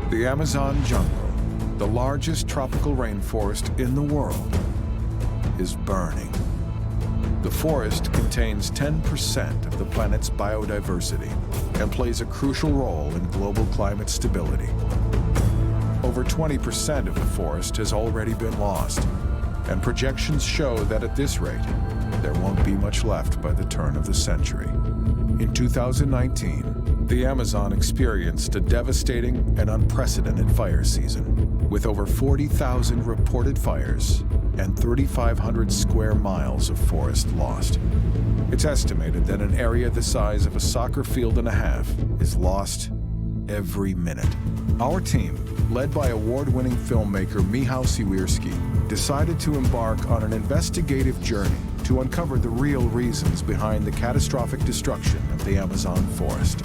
The Amazon jungle, the largest tropical rainforest in the world, is burning. The forest contains 10% of the planet's biodiversity and plays a crucial role in global climate stability. Over 20% of the forest has already been lost, and projections show that at this rate, there won't be much left by the turn of the century. In 2019, the Amazon experienced a devastating and unprecedented fire season, with over 40,000 reported fires and 3,500 square miles of forest lost. It's estimated that an area the size of a soccer field and a half is lost every minute. Our team, led by award-winning filmmaker Michał Siwierski, decided to embark on an investigative journey to uncover the real reasons behind the catastrophic destruction of the Amazon forest.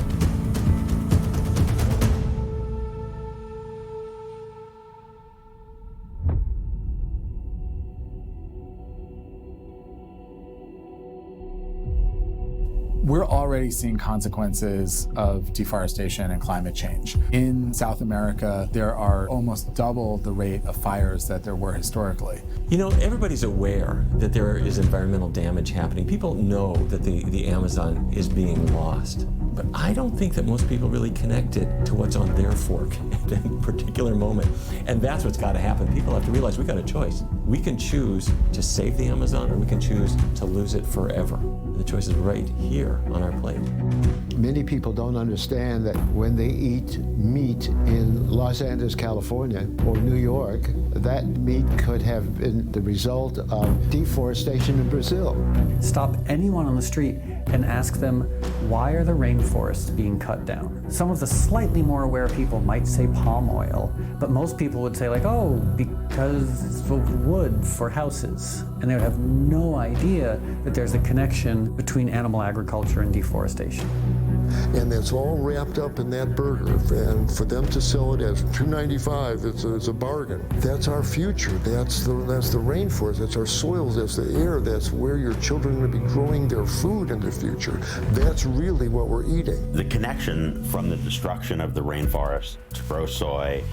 We're already seeing consequences of deforestation and climate change. In South America, there are almost double the rate of fires that there were historically. You know, everybody's aware that there is environmental damage happening. People know that the Amazon is being lost. But I don't think that most people really connect it to what's on their fork at any particular moment. And that's what's got to happen. People have to realize we got a choice. We can choose to save the Amazon, or we can choose to lose it forever. The choice is right here on our plate. Many people don't understand that when they eat meat in Los Angeles, California, or New York, that meat could have been the result of deforestation in Brazil. Stop anyone on the street and ask them, why are the rainforests being cut down? Some of the slightly more aware people might say palm oil, but most people would say like, oh, because of wood for houses. And they would have no idea that there's a connection between animal agriculture and deforestation. And it's all wrapped up in that burger. And for them to sell it as $2.95, it's a bargain. That's our future. That's the rainforest. That's our soils. That's the air. That's where your children are going to be growing their food in the future. That's really what we're eating. The connection from the destruction of the rainforest to grow soy,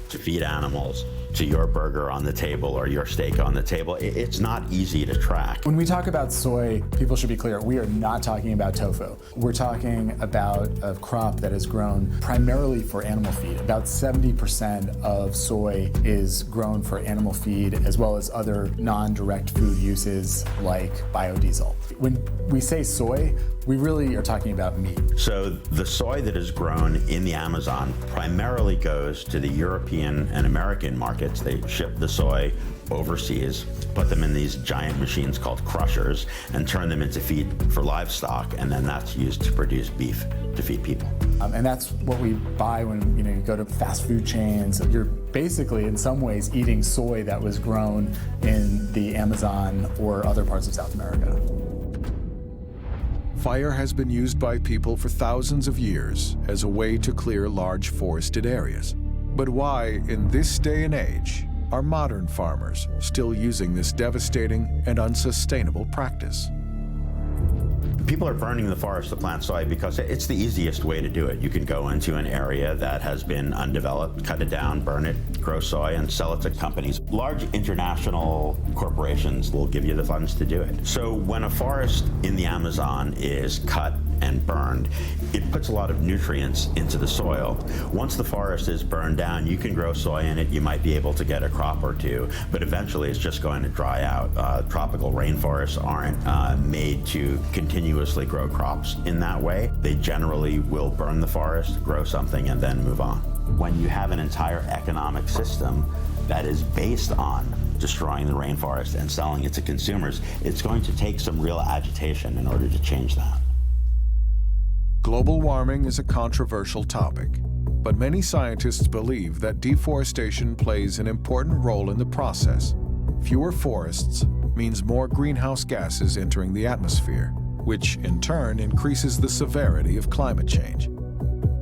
to feed animals, to your burger on the table or your steak on the table, it's not easy to track. When we talk about soy, people should be clear, we are not talking about tofu. We're talking about a crop that is grown primarily for animal feed. About 70% of soy is grown for animal feed, as well as other non-direct food uses like biodiesel. When we say soy, we really are talking about meat. So the soy that is grown in the Amazon primarily goes to the European and American markets. They ship the soy overseas, put them in these giant machines called crushers, and turn them into feed for livestock, and then that's used to produce beef to feed people. And that's what we buy when you go to fast food chains. You're basically, in some ways, eating soy that was grown in the Amazon or other parts of South America. Fire has been used by people for thousands of years as a way to clear large forested areas. But why, in this day and age, are modern farmers still using this devastating and unsustainable practice? People are burning the forest to plant soy because it's the easiest way to do it. You can go into an area that has been undeveloped, cut it down, burn it, grow soy, and sell it to companies. Large international corporations will give you the funds to do it. So when a forest in the Amazon is cut and burned, it puts a lot of nutrients into the soil. Once the forest is burned down, you can grow soy in it, you might be able to get a crop or two, but eventually it's just going to dry out. Tropical rainforests aren't made to continuously grow crops in that way. They generally will burn the forest, grow something, and then move on. When you have an entire economic system that is based on destroying the rainforest and selling it to consumers, it's going to take some real agitation in order to change that. Global warming is a controversial topic, but many scientists believe that deforestation plays an important role in the process. Fewer forests means more greenhouse gases entering the atmosphere, which in turn increases the severity of climate change.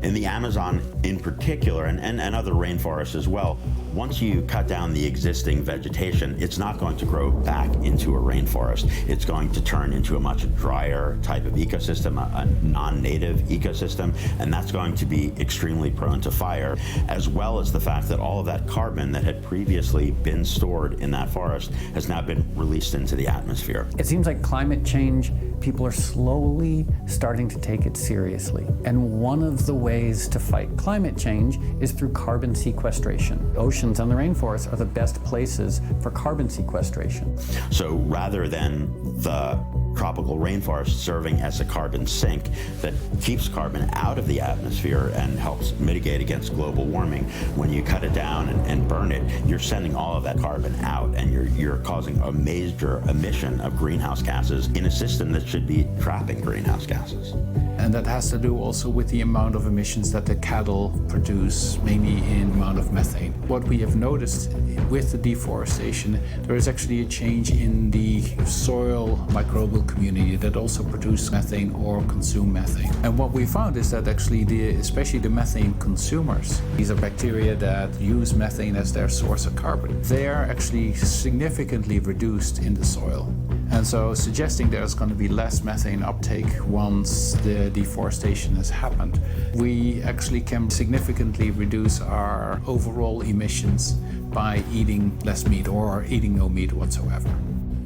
In the Amazon in particular, and other rainforests as well, Once you cut down the existing vegetation, it's not going to grow back into a rainforest. It's going to turn into a much drier type of ecosystem, a non-native ecosystem, and that's going to be extremely prone to fire, as well as the fact that all of that carbon that had previously been stored in that forest has now been released into the atmosphere. It seems like climate change, people are slowly starting to take it seriously. And one of the ways to fight climate change is through carbon sequestration. Oceans and the rainforests are the best places for carbon sequestration. So rather than the tropical rainforest serving as a carbon sink that keeps carbon out of the atmosphere and helps mitigate against global warming, when you cut it down and burn it, you're sending all of that carbon out, and you're causing a major emission of greenhouse gases in a system that should be trapping greenhouse gases. And that has to do also with the amount of emissions that the cattle produce, mainly in amount of methane. What we have noticed with the deforestation, there is actually a change in the soil microbial community that also produce methane or consume methane. And what we found is that actually especially the methane consumers, these are bacteria that use methane as their source of carbon, they are actually significantly reduced in the soil. And so suggesting there's going to be less methane uptake once the deforestation has happened, we actually can significantly reduce our overall emissions by eating less meat or eating no meat whatsoever.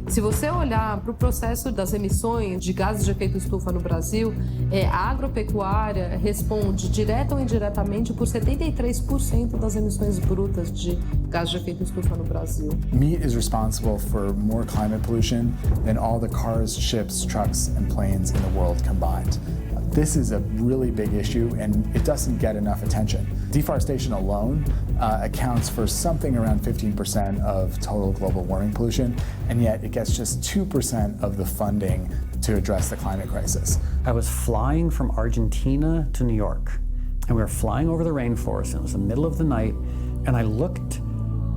Se você olhar para o processo das emissões de gases de efeito estufa no Brasil, a agropecuária responde direta ou indiretamente por 73% das emissões brutas de gases de efeito estufa no Brasil. Meat is responsible for more climate pollution than all the cars, ships, trucks, and planes in the world combined. This is a really big issue, and it doesn't get enough attention. Deforestation alone accounts for something around 15% of total global warming pollution, and yet it gets just 2% of the funding to address the climate crisis. I was flying from Argentina to New York, and we were flying over the rainforest, and it was the middle of the night, and I looked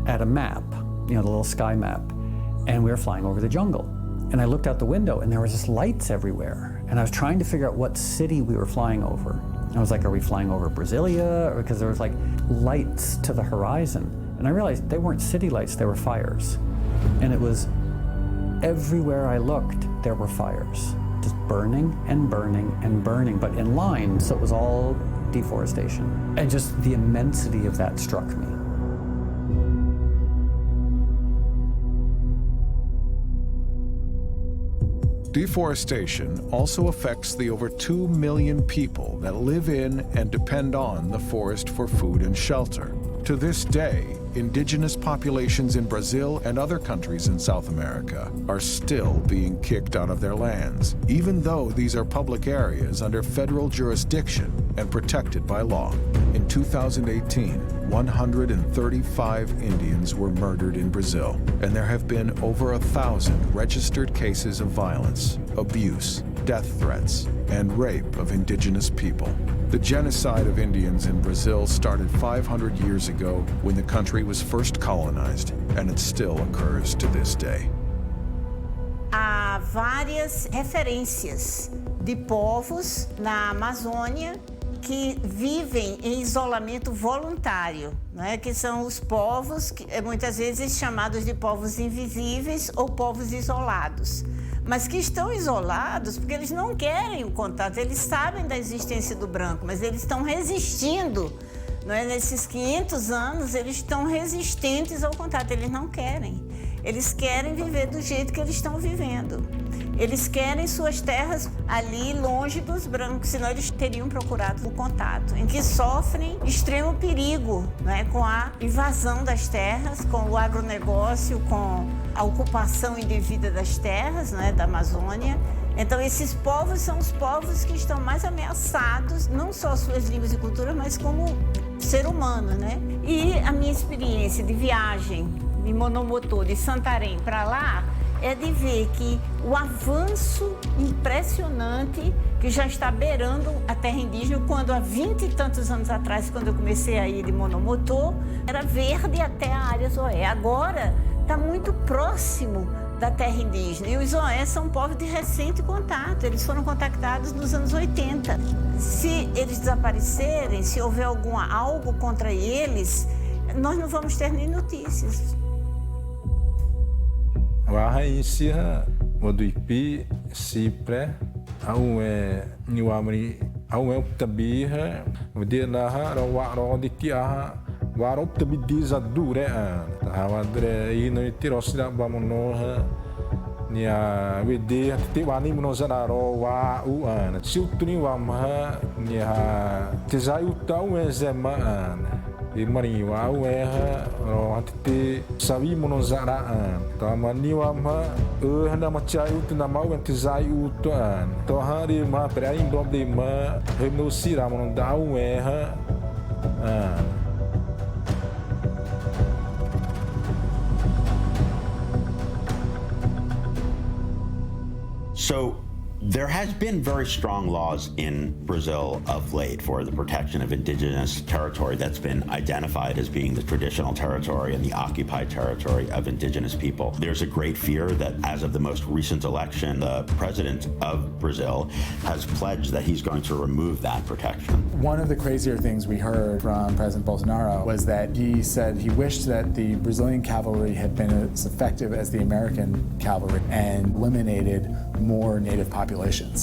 at a map, the little sky map, and we were flying over the jungle. And I looked out the window, and there was just lights everywhere. And I was trying to figure out what city we were flying over. I was like, are we flying over Brasilia? Because there was like lights to the horizon. And I realized they weren't city lights, they were fires. And it was everywhere I looked, there were fires. Just burning and burning and burning, but in line, so it was all deforestation. And just the immensity of that struck me. Deforestation also affects the over 2 million people that live in and depend on the forest for food and shelter. To this day, indigenous populations in Brazil and other countries in South America are still being kicked out of their lands, even though these are public areas under federal jurisdiction and protected by law. In 2018, 135 Indians were murdered in Brazil, and there have been over 1,000 registered cases of violence, abuse, death threats, and rape of indigenous people. The genocide of Indians in Brazil started 500 years ago when the country was first colonized, and it still occurs to this day. Há várias referências de povos na Amazônia que vivem em isolamento voluntário, né? Que são os povos que muitas vezes chamados de povos invisíveis ou povos isolados, mas que estão isolados porque eles não querem o contato, eles sabem da existência do branco, mas eles estão resistindo, não é? Nesses 500 anos eles estão resistentes ao contato, eles não querem. Eles querem viver do jeito que eles estão vivendo. Eles querem suas terras ali longe dos brancos, senão eles teriam procurado o contato, em que sofrem extremo perigo, né, com a invasão das terras, com o agronegócio, com a ocupação indevida das terras, né, da Amazônia. Então esses povos são os povos que estão mais ameaçados, não só suas línguas e culturas, mas como ser humano, né? E a minha experiência de viagem em monomotor de Santarém para lá é de ver que o avanço impressionante que já está beirando a terra indígena, quando há 20 e tantos anos atrás, quando eu comecei a ir de monomotor, era verde até a área zoé. Agora está muito próximo da terra indígena. E os zoé são povos de recente contato, eles foram contactados nos anos 80. Se eles desaparecerem, se houver algo contra eles, nós não vamos ter nem notícias. Nia wede te wani monozana ro wa uan siltuni wa ma nia te zai utau zema an e mari wa ha ro te savi monozara an ta mani wa ma hana ma chai utna ma wen te zai utan to hari ma prai imbromde ma no sira monon da ha an. So there has been very strong laws in Brazil of late for the protection of indigenous territory that's been identified as being the traditional territory and the occupied territory of indigenous people. There's a great fear that as of the most recent election, the president of Brazil has pledged that he's going to remove that protection. One of the crazier things we heard from President Bolsonaro was that he said he wished that the Brazilian cavalry had been as effective as the American cavalry and eliminated more native populations.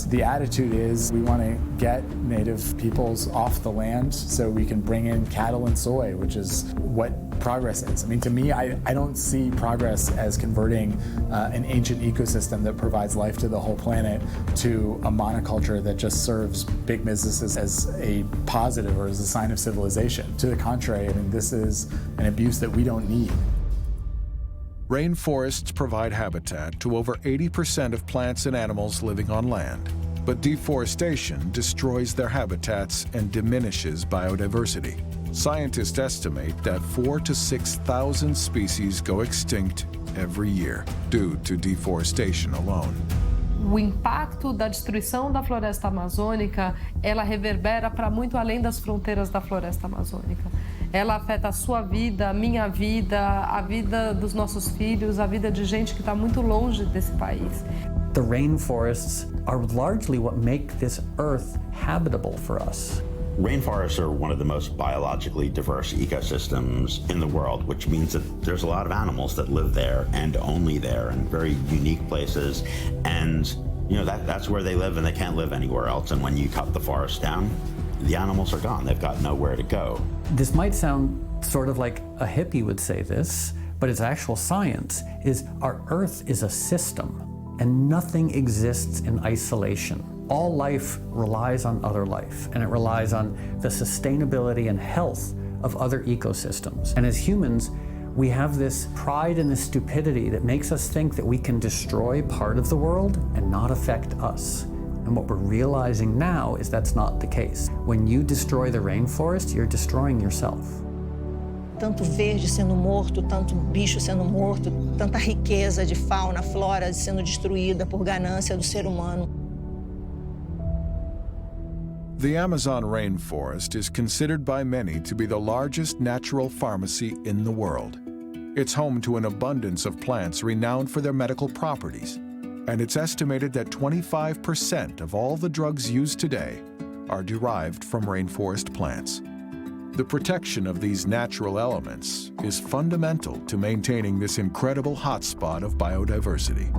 The attitude is we want to get native peoples off the land so we can bring in cattle and soy, which is what progress is. I mean, to me, I don't see progress as converting an ancient ecosystem that provides life to the whole planet to a monoculture that just serves big businesses as a positive or as a sign of civilization. To the contrary, I mean, this is an abuse that we don't need. Rainforests provide habitat to over 80% of plants and animals living on land, but deforestation destroys their habitats and diminishes biodiversity. Scientists estimate that 4,000 to 6,000 species go extinct every year due to deforestation alone. O impacto da destruição da floresta amazônica, ela reverbera para muito além das fronteiras da floresta amazônica. Ela afeta a sua vida, a minha vida, a vida dos nossos filhos, a vida de gente que está muito longe desse país. The rainforests are largely what make this earth habitable for us. Rainforests are one of the most biologically diverse ecosystems in the world, which means that there's a lot of animals that live there and only there in very unique places. And you know, that's where they live and they can't live anywhere else. And when you cut the forest down, the animals are gone. They've got nowhere to go. This might sound sort of like a hippie would say this, but it's actual science, is our Earth is a system and nothing exists in isolation. All life relies on other life, and it relies on the sustainability and health of other ecosystems. And as humans, we have this pride and this stupidity that makes us think that we can destroy part of the world and not affect us. And what we're realizing now is that's not the case. When you destroy the rainforest, you're destroying yourself. Tanto verde sendo morto, tanto bicho sendo morto, tanta riqueza de fauna, flora sendo destruída por ganância do ser humano. The Amazon rainforest is considered by many to be the largest natural pharmacy in the world. It's home to an abundance of plants renowned for their medical properties, and it's estimated that 25% of all the drugs used today are derived from rainforest plants. The protection of these natural elements is fundamental to maintaining this incredible hotspot of biodiversity.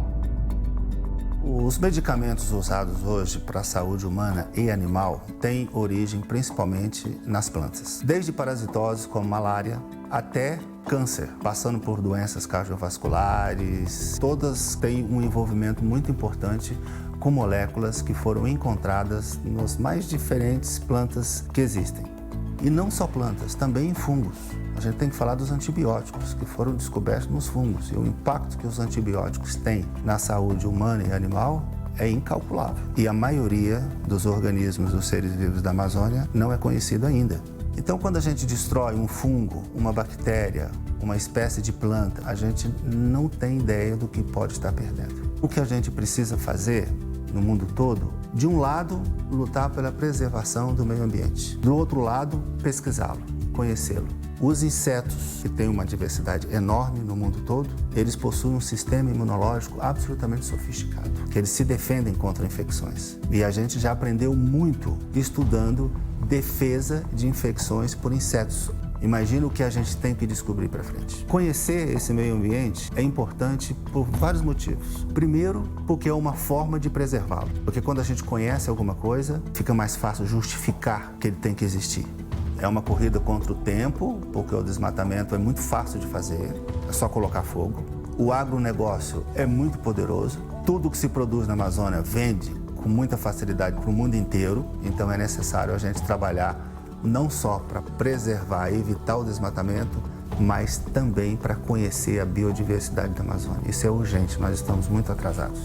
Os medicamentos usados hoje para a saúde humana e animal têm origem principalmente nas plantas. Desde parasitoses como malária até câncer, passando por doenças cardiovasculares, todas têm um envolvimento muito importante com moléculas que foram encontradas nas mais diferentes plantas que existem. E não só plantas, também em fungos. A gente tem que falar dos antibióticos que foram descobertos nos fungos e o impacto que os antibióticos têm na saúde humana e animal é incalculável. E a maioria dos organismos, dos seres vivos da Amazônia não é conhecido ainda. Então, quando a gente destrói um fungo, uma bactéria, uma espécie de planta, a gente não tem ideia do que pode estar perdendo. O que a gente precisa fazer no mundo todo, de um lado, lutar pela preservação do meio ambiente. Do outro lado, pesquisá-lo, conhecê-lo. Os insetos, que têm uma diversidade enorme no mundo todo, eles possuem um sistema imunológico absolutamente sofisticado, que eles se defendem contra infecções. E a gente já aprendeu muito estudando defesa de infecções por insetos. Imagina o que a gente tem que descobrir para frente. Conhecer esse meio ambiente é importante por vários motivos. Primeiro, porque é uma forma de preservá-lo. Porque quando a gente conhece alguma coisa, fica mais fácil justificar que ele tem que existir. É uma corrida contra o tempo, porque o desmatamento é muito fácil de fazer, é só colocar fogo. O agronegócio é muito poderoso. Tudo que se produz na Amazônia vende com muita facilidade para o mundo inteiro, então é necessário a gente trabalhar não só para preservar e evitar o desmatamento, mas também para conhecer a biodiversidade da Amazônia. Isso é urgente, nós estamos muito atrasados.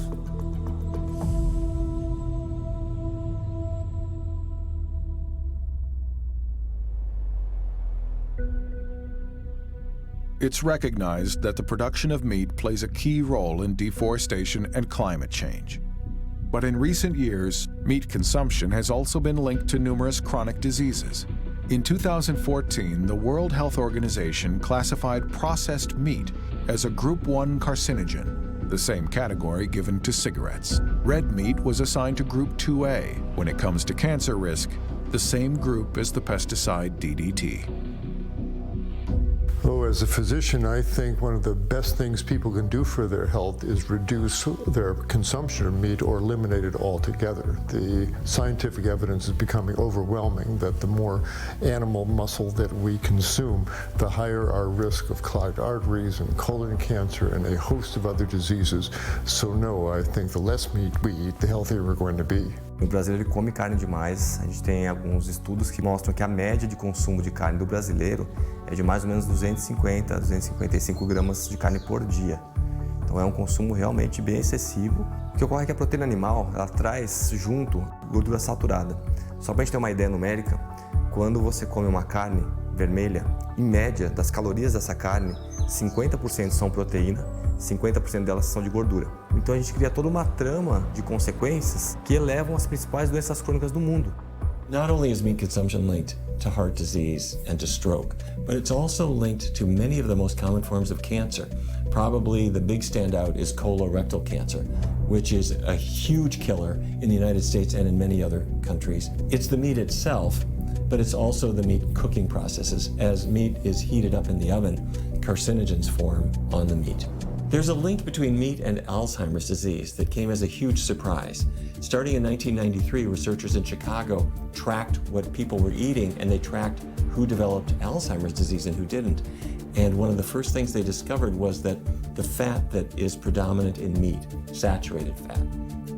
It's recognized that the production of meat plays a key role in deforestation and climate change. But in recent years, meat consumption has also been linked to numerous chronic diseases. In 2014, the World Health Organization classified processed meat as a Group 1 carcinogen, the same category given to cigarettes. Red meat was assigned to Group 2A. When it comes to cancer risk, the same group as the pesticide DDT. Oh, as a physician, I think one of the best things people can do for their health is reduce their consumption of meat or eliminate it altogether. The scientific evidence is becoming overwhelming that the more animal muscle that we consume, the higher our risk of clogged arteries and colon cancer and a host of other diseases. So no, I think the less meat we eat, the healthier we're going to be. O brasileiro come carne demais. A gente tem alguns estudos que mostram que a média de consumo de carne do brasileiro é de mais ou menos 250 a 255 gramas de carne por dia. Então é um consumo realmente bem excessivo. O que ocorre é que a proteína animal ela traz junto gordura saturada. Só para a gente ter uma ideia numérica, quando você come uma carne vermelha, em média, das calorias dessa carne, 50% são proteína, 50% delas são de gordura. Então a gente cria toda uma trama de consequências que elevam as principais doenças crônicas do mundo. Not only is meat consumption linked to heart disease and to stroke, but it's also linked to many of the most common forms of cancer. Probably the big standout is colorectal cancer, which is a huge killer in the United States and in many other countries. It's the meat itself, but it's also the meat cooking processes. As meat is heated up in the oven, carcinogens form on the meat. There's a link between meat and Alzheimer's disease that came as a huge surprise. Starting in 1993, researchers in Chicago tracked what people were eating and they tracked who developed Alzheimer's disease and who didn't. And one of the first things they discovered was that the fat that is predominant in meat, saturated fat,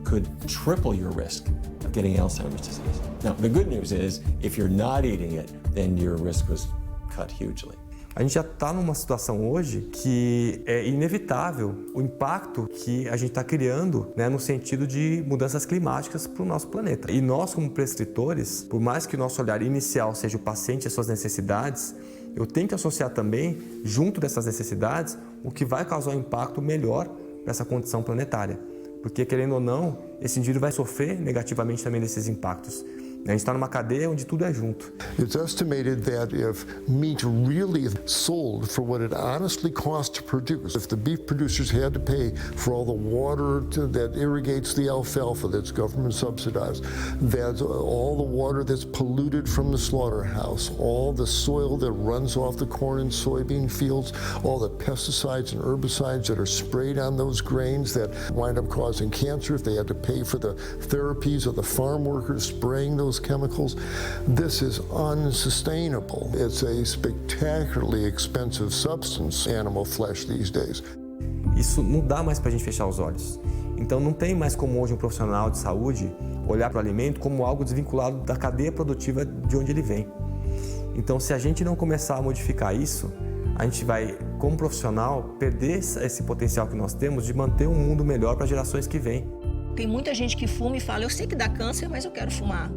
could triple your risk of getting Alzheimer's disease. Now, the good news is, if you're not eating it, then your risk was cut hugely. A gente já está numa situação hoje que é inevitável o impacto que a gente está criando, né, no sentido de mudanças climáticas para o nosso planeta. E nós, como prescritores, por mais que o nosso olhar inicial seja o paciente e as suas necessidades, eu tenho que associar também, junto dessas necessidades, o que vai causar um impacto melhor para essa condição planetária. Porque, querendo ou não, esse indivíduo vai sofrer negativamente também desses impactos. A gente está numa cadeia onde tudo é junto. It's estimated that if meat really sold for what it honestly costs to produce, if the beef producers had to pay for all the water that irrigates the alfalfa that's government subsidized, that all the water that's polluted from the slaughterhouse, all the soil that runs off the corn and soybean fields, all the pesticides and herbicides that are sprayed on those grains that wind up causing cancer, if they had to pay for the therapies of the farm workers spraying those chemicals, this is unsustainable. It's a spectacularly expensive substance, animal flesh these days. Isso não dá mais para a gente fechar os olhos. Então não tem mais como hoje um profissional de saúde olhar para o alimento como algo desvinculado da cadeia produtiva de onde ele vem. Então se a gente não começar a modificar isso, a gente vai, como profissional, perder esse potencial que nós temos de manter um mundo melhor para gerações que vêm. Tem muita gente que fuma e fala, eu sei que dá câncer, mas eu quero fumar.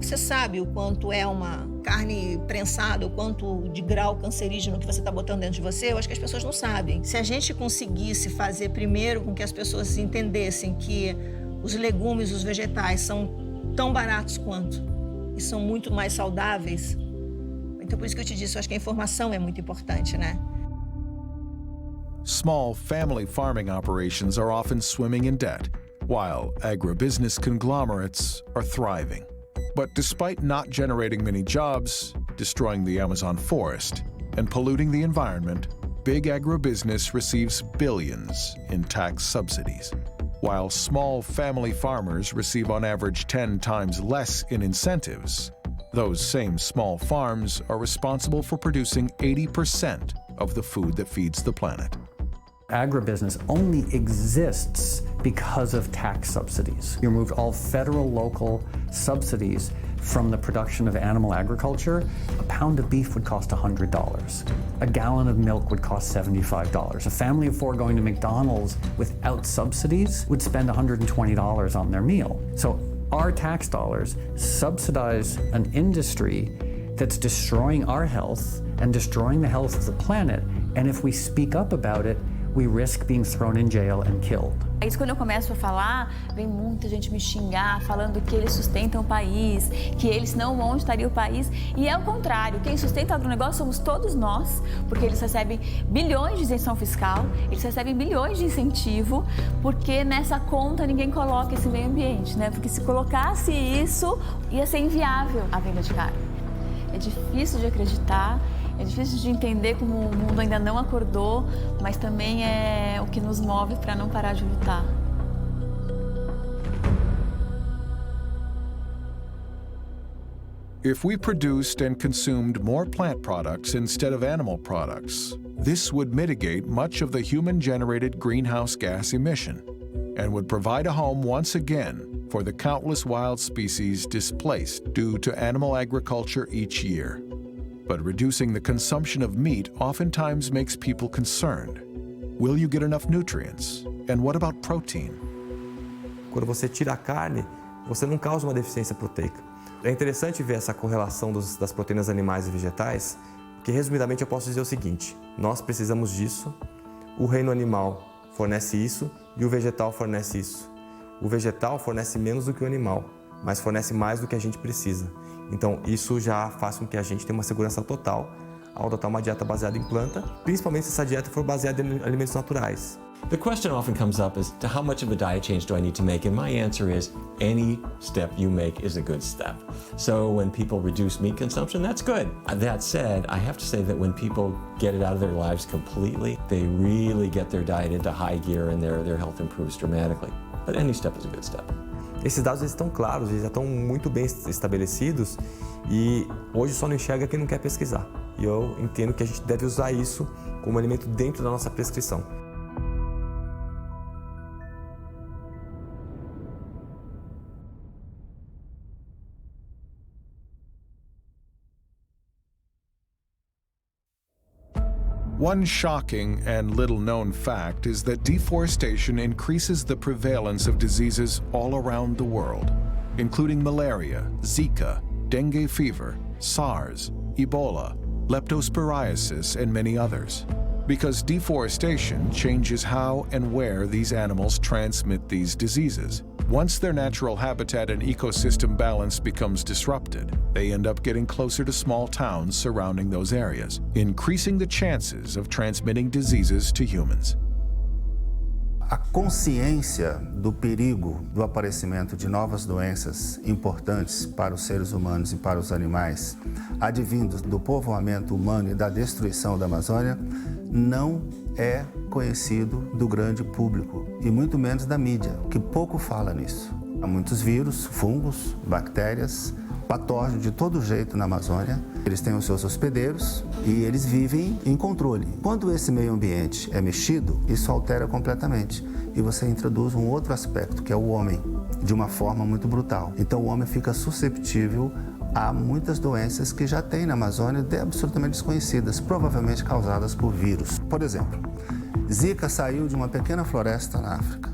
Você sabe o quanto é uma carne prensada, o quanto de grau cancerígeno que você está botando dentro de você? Eu acho que as pessoas não sabem. Se a gente conseguisse fazer primeiro com que as pessoas entendessem que os legumes, os vegetais são tão baratos quanto e são muito mais saudáveis. Então, por isso que eu te disse, eu acho que a informação é muito importante, né? Small family farming operations are often swimming in debt, while agribusiness conglomerates are thriving. But despite not generating many jobs, destroying the Amazon forest and polluting the environment, big agribusiness receives billions in tax subsidies, while small family farmers receive on average 10 times less in incentives. Those same small farms are responsible for producing 80% of the food that feeds the planet. Agribusiness only exists because of tax subsidies. You removed all federal, local subsidies from the production of animal agriculture. A pound of beef would cost $100. A gallon of milk would cost $75. A family of 4 going to McDonald's without subsidies would spend $120 on their meal. So our tax dollars subsidize an industry that's destroying our health and destroying the health of the planet. And if we speak up about it, we risk being thrown in jail and killed. É isso, quando eu começo a falar, vem muita gente me xingar, falando que eles sustentam o país, que eles não, onde estaria o país. E é o contrário, quem sustenta o agronegócio somos todos nós, porque eles recebem bilhões de isenção fiscal, eles recebem bilhões de incentivo, porque nessa conta ninguém coloca esse meio ambiente, né? Porque se colocasse isso, ia ser inviável a venda de carne. É difícil de acreditar. É difícil de entender como o mundo ainda não acordou, mas também é o que nos move para não parar de lutar. If we produced and consumed more plant products instead of animal products, this would mitigate much of the human-generated greenhouse gas emission and would provide a home once again for the countless wild species displaced due to animal agriculture each year. But reducing the consumption of meat oftentimes makes people concerned. Will you get enough nutrients? And what about protein? Quando você tira a carne, você não causa uma deficiência proteica. É interessante ver essa correlação das proteínas animais e vegetais, porque resumidamente eu posso dizer o seguinte: nós precisamos disso, o reino animal fornece isso e o vegetal fornece isso. O vegetal fornece menos do que o animal, mas fornece mais do que a gente precisa. Então, isso já faz com que a gente tenha uma segurança total ao adotar uma dieta baseada em planta, principalmente se essa dieta for baseada em alimentos naturais. The question often comes up is, how much of a diet change do I need to make? And my answer is, any step you make is a good step. So when people reduce meat consumption, that's good. That said, I have to say that when people get it out of their lives completely, they really get their diet into high gear and their health improves dramatically. But any step is a good step. Esses dados eles estão claros, eles já estão muito bem estabelecidos e hoje só não enxerga quem não quer pesquisar. E eu entendo que a gente deve usar isso como alimento dentro da nossa prescrição. One shocking and little-known fact is that deforestation increases the prevalence of diseases all around the world, including malaria, Zika, dengue fever, SARS, Ebola, leptospirosis, and many others. Because deforestation changes how and where these animals transmit these diseases. Once their natural habitat and ecosystem balance becomes disrupted, they end up getting closer to small towns surrounding those areas, increasing the chances of transmitting diseases to humans. A consciência do perigo do aparecimento de novas doenças importantes para os seres humanos e para os animais, advindos do povoamento humano e da destruição da Amazônia, não é conhecido do grande público e muito menos da mídia, que pouco fala nisso. Há muitos vírus, fungos, bactérias, patógenos de todo jeito na Amazônia. Eles têm os seus hospedeiros e eles vivem em controle. Quando esse meio ambiente é mexido, isso altera completamente e você introduz um outro aspecto, que é o homem, de uma forma muito brutal. Então o homem fica susceptível a muitas doenças que já tem na Amazônia, absolutamente desconhecidas, provavelmente causadas por vírus. Por exemplo, Zika saiu de uma pequena floresta na África.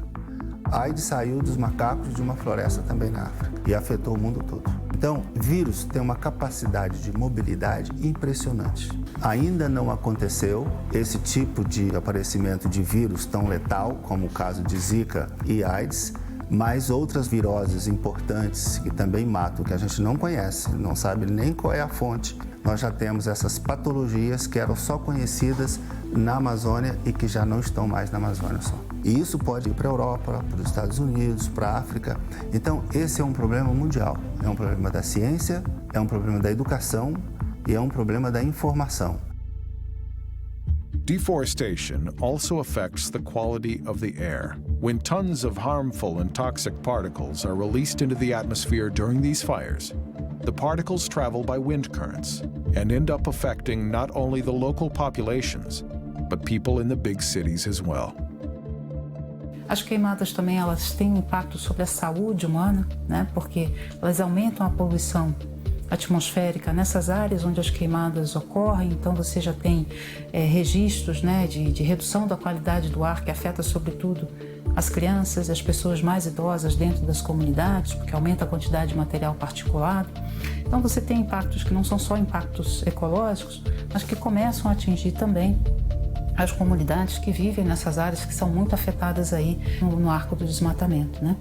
AIDS saiu dos macacos de uma floresta também na África e afetou o mundo todo. Então, vírus tem uma capacidade de mobilidade impressionante. Ainda não aconteceu esse tipo de aparecimento de vírus tão letal, como o caso de Zika e AIDS, mas outras viroses importantes que também matam, que a gente não conhece, não sabe nem qual é a fonte. Nós já temos essas patologias que eram só conhecidas na Amazônia e que já não estão mais na Amazônia só. E isso pode ir para a Europa, para os Estados Unidos, para a África. Então, esse é um problema mundial. É um problema da ciência, é um problema da educação e é um problema da informação. Deforestation also affects the quality of the air. When tons of harmful and toxic particles are released into the atmosphere during these fires, the particles travel by wind currents and end up affecting not only the local populations, but people in the big cities as well. As queimadas também elas têm impacto sobre a saúde humana, né? Porque elas aumentam a poluição atmosférica nessas áreas onde as queimadas ocorrem. Então você já tem registros, né, de redução da qualidade do ar que afeta sobretudo as crianças e as pessoas mais idosas dentro das comunidades, porque aumenta a quantidade de material particulado. Então você tem impactos que não são só impactos ecológicos, mas que começam a atingir também as comunidades que vivem nessas áreas que são muito afetadas aí no arco do desmatamento, né?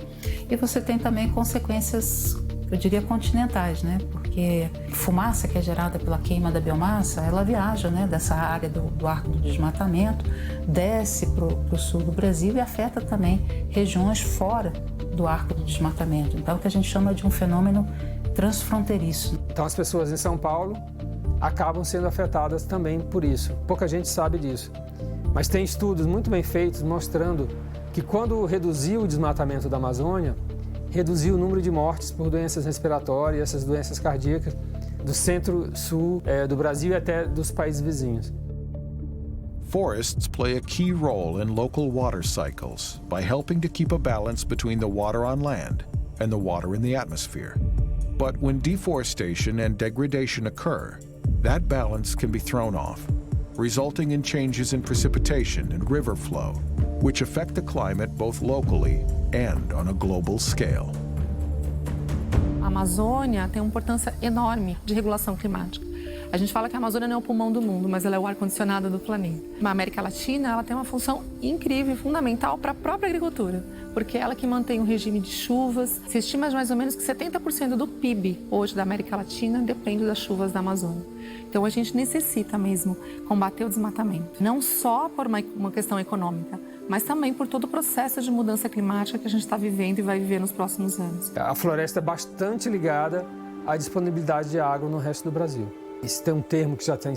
E você tem também consequências, eu diria, continentais, né? Porque fumaça que é gerada pela queima da biomassa, ela viaja, né, dessa área do arco do desmatamento, desce para o sul do Brasil e afeta também regiões fora do arco do desmatamento. Então, é o que a gente chama de um fenômeno transfronteiriço. Então, as pessoas em São Paulo acabam sendo afetadas também por isso. Pouca gente sabe disso. Mas tem estudos muito bem feitos mostrando que quando reduziu o desmatamento da Amazônia, reduziu o número de mortes por doenças respiratórias, essas doenças cardíacas, do centro-sul do Brasil e até dos países vizinhos. Forests play a key role in local water cycles by helping to keep a balance between the water on land and the water in the atmosphere. But when deforestation and degradation occur, that balance can be thrown off, resulting in changes in precipitation and river flow, which affect the climate both locally and on a global scale. A Amazônia tem uma importância enorme de regulação climática. A gente fala que a Amazônia não é o pulmão do mundo, mas ela é o ar-condicionado do planeta. Na América Latina, ela tem uma função incrível e fundamental para a própria agricultura, porque é ela que mantém um regime de chuvas. Se estima mais ou menos que 70% do PIB hoje da América Latina depende das chuvas da Amazônia. Então a gente necessita mesmo combater o desmatamento, não só por uma questão econômica, mas também por todo o processo de mudança climática que a gente está vivendo e vai viver nos próximos anos. A floresta é bastante ligada à disponibilidade de água no resto do Brasil. Isso tem um termo que já tem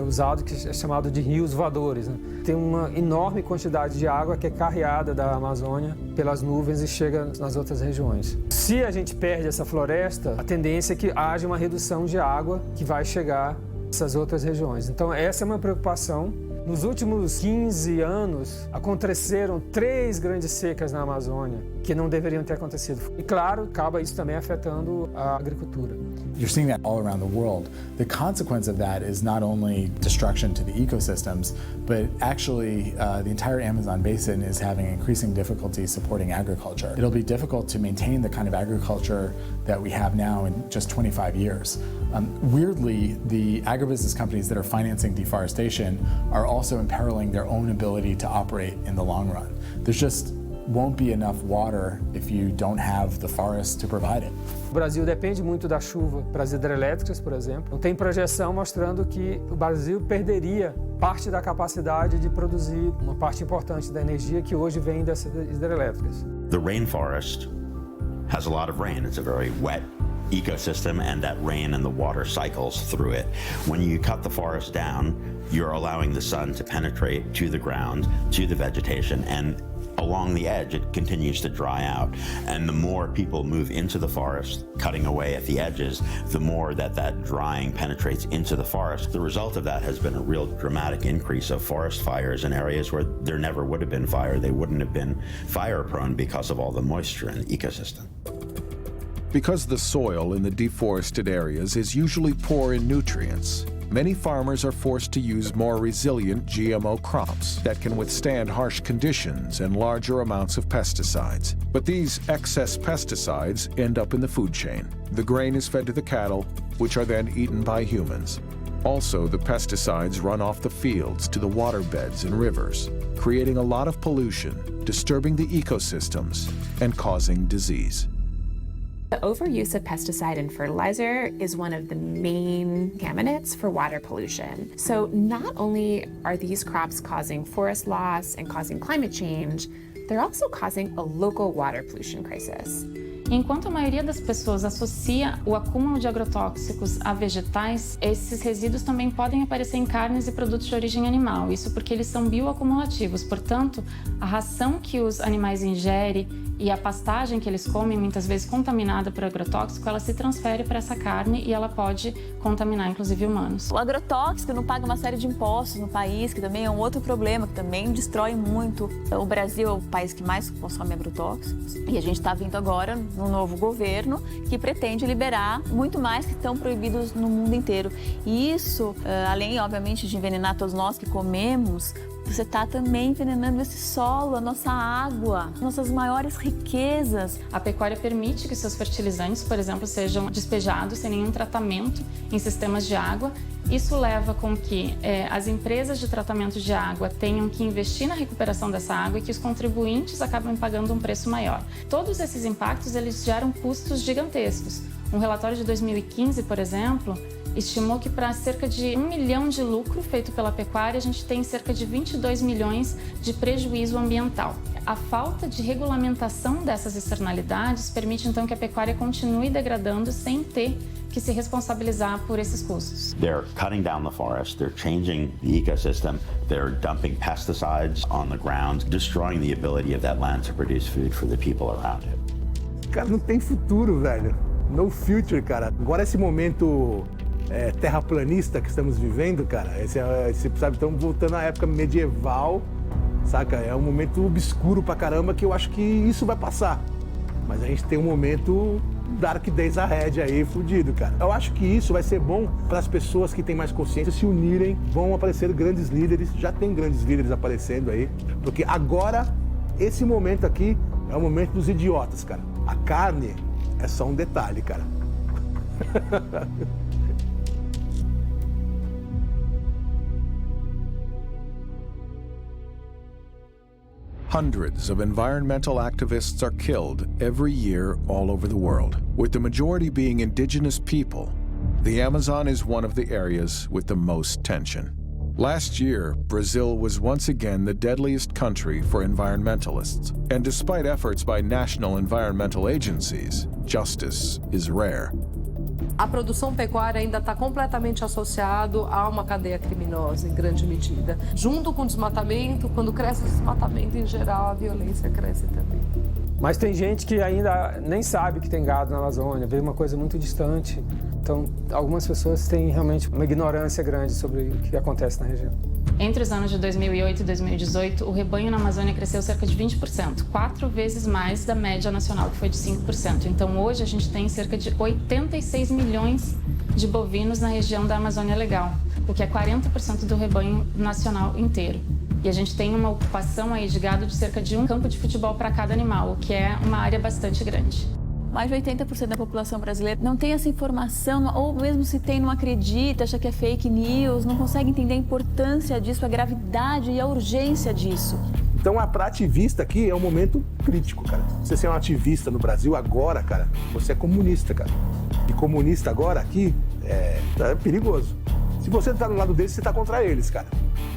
usado, que é chamado de rios voadores, né? Tem uma enorme quantidade de água que é carreada da Amazônia pelas nuvens e chega nas outras regiões. Se a gente perde essa floresta, a tendência é que haja uma redução de água que vai chegar nessas outras regiões. Então essa é uma preocupação. Nos últimos 15 anos, aconteceram 3 grandes secas na Amazônia que não deveriam ter acontecido. E claro, acaba isso também afetando a agricultura. You're seeing that all around the world. The consequence of that is not only destruction to the ecosystems, but actually the entire Amazon basin is having increasing difficulty supporting agriculture. It'll be difficult to maintain the kind of agriculture that we have now in just 25 years. Weirdly, the agribusiness companies that are financing deforestation are also imperiling their own ability to operate in the long run. There's just won't be enough water if you don't have the forest to provide it. O Brasil depende muito da chuva para as hidrelétricas, por exemplo. Tem projeção mostrando que o Brasil perderia parte da capacidade de produzir uma parte importante da energia que hoje vem dessas hidrelétricas. The rainforest has a lot of rain. It's a very wet ecosystem, and that rain and the water cycles through it. When you cut the forest down, you're allowing the sun to penetrate to the ground, to the vegetation, and along the edge it continues to dry out. And the more people move into the forest, cutting away at the edges, the more that drying penetrates into the forest. The result of that has been a real dramatic increase of forest fires in areas where there never would have been fire. They wouldn't have been fire prone because of all the moisture in the ecosystem. Because the soil in the deforested areas is usually poor in nutrients, many farmers are forced to use more resilient GMO crops that can withstand harsh conditions and larger amounts of pesticides. But these excess pesticides end up in the food chain. The grain is fed to the cattle, which are then eaten by humans. Also, the pesticides run off the fields to the waterbeds and rivers, creating a lot of pollution, disturbing the ecosystems, and causing disease. The overuse of pesticide and fertilizer is one of the main contaminants for water pollution. So not only are these crops causing forest loss and causing climate change, they're also causing a local water pollution crisis. Enquanto a maioria das pessoas associa o acúmulo de agrotóxicos a vegetais, esses resíduos também podem aparecer em carnes e produtos de origem animal. Isso porque eles são bioacumulativos, portanto, a ração que os animais ingerem e a pastagem que eles comem, muitas vezes contaminada por agrotóxico, ela se transfere para essa carne e ela pode contaminar, inclusive, humanos. O agrotóxico não paga uma série de impostos no país, que também é um outro problema, que também destrói muito. O Brasil é o país que mais consome agrotóxicos e a gente está vindo agora num novo governo que pretende liberar muito mais que estão proibidos no mundo inteiro. E isso, além, obviamente, de envenenar todos nós que comemos, você está também envenenando esse solo, a nossa água, nossas maiores riquezas. A pecuária permite que seus fertilizantes, por exemplo, sejam despejados sem nenhum tratamento em sistemas de água. Isso leva com que as empresas de tratamento de água tenham que investir na recuperação dessa água e que os contribuintes acabem pagando um preço maior. Todos esses impactos, eles geram custos gigantescos. Um relatório de 2015, por exemplo, estimou que para cerca de 1 milhão de lucro feito pela pecuária, a gente tem cerca de 22 milhões de prejuízo ambiental. A falta de regulamentação dessas externalidades permite então que a pecuária continue degradando sem ter que se responsabilizar por esses custos. They're cutting down the forest, they're changing the ecosystem, they're dumping pesticides on the ground, destroying the ability of that land to produce food for the people around it. Cara, não tem futuro, velho. No future, cara. Agora esse momento terraplanista que estamos vivendo, cara, sabe, estamos voltando à época medieval, saca? É um momento obscuro pra caramba que eu acho que isso vai passar. Mas a gente tem um momento Dark Days Ahead aí, fudido, cara. Eu acho que isso vai ser bom para as pessoas que têm mais consciência se unirem, vão aparecer grandes líderes, já tem grandes líderes aparecendo aí, porque agora, esse momento aqui, é o momento dos idiotas, cara. A carne é só um detalhe, cara. Hundreds of environmental activists are killed every year all over the world. With the majority being indigenous people, the Amazon is one of the areas with the most tension. Last year, Brazil was once again the deadliest country for environmentalists. And despite efforts by national environmental agencies, justice is rare. A produção pecuária ainda está completamente associado a uma cadeia criminosa, em grande medida. Junto com o desmatamento, quando cresce o desmatamento em geral, a violência cresce também. Mas tem gente que ainda nem sabe que tem gado na Amazônia, vê uma coisa muito distante. Então, algumas pessoas têm realmente uma ignorância grande sobre o que acontece na região. Entre os anos de 2008 e 2018, o rebanho na Amazônia cresceu cerca de 20%, 4 vezes mais da média nacional, que foi de 5%. Então, hoje, a gente tem cerca de 86 milhões de bovinos na região da Amazônia Legal, o que é 40% do rebanho nacional inteiro. E a gente tem uma ocupação aí de gado de cerca de um campo de futebol para cada animal, o que é uma área bastante grande. Mais de 80% da população brasileira não tem essa informação, ou mesmo se tem, não acredita, acha que é fake news, não consegue entender a importância disso, a gravidade e a urgência disso. Então, para ativista aqui é um momento crítico, cara. Você ser um ativista no Brasil agora, cara, você é comunista, cara. E comunista agora aqui é perigoso. Se você tá do lado deles, você tá contra eles, cara.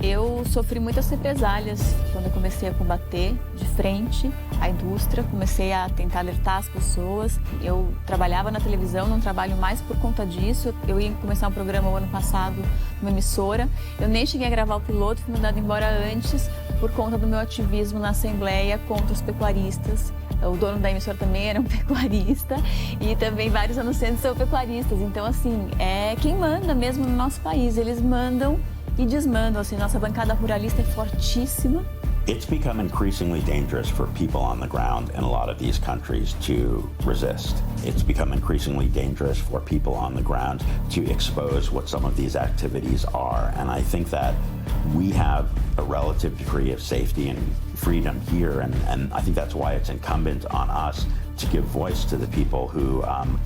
Eu sofri muitas represálias quando eu comecei a combater de frente a indústria, comecei a tentar alertar as pessoas. Eu trabalhava na televisão, não trabalho mais por conta disso. Eu ia começar um programa o ano passado numa emissora. Eu nem cheguei a gravar o piloto, fui mandada embora antes por conta do meu ativismo na Assembleia contra os pecuaristas. O dono da emissora também era um pecuarista e também vários anunciantes são pecuaristas. Então, assim, é quem manda mesmo no nosso país. Eles mandam e desmandam. Assim, nossa bancada ruralista é fortíssima. It's become increasingly dangerous for people on the ground in a lot of these countries to resist. It's become increasingly dangerous for people on the ground to expose what some of these activities are. And I think that we have a relative degree of safety and freedom here, and I think that's why it's incumbent on us to give voice to the people who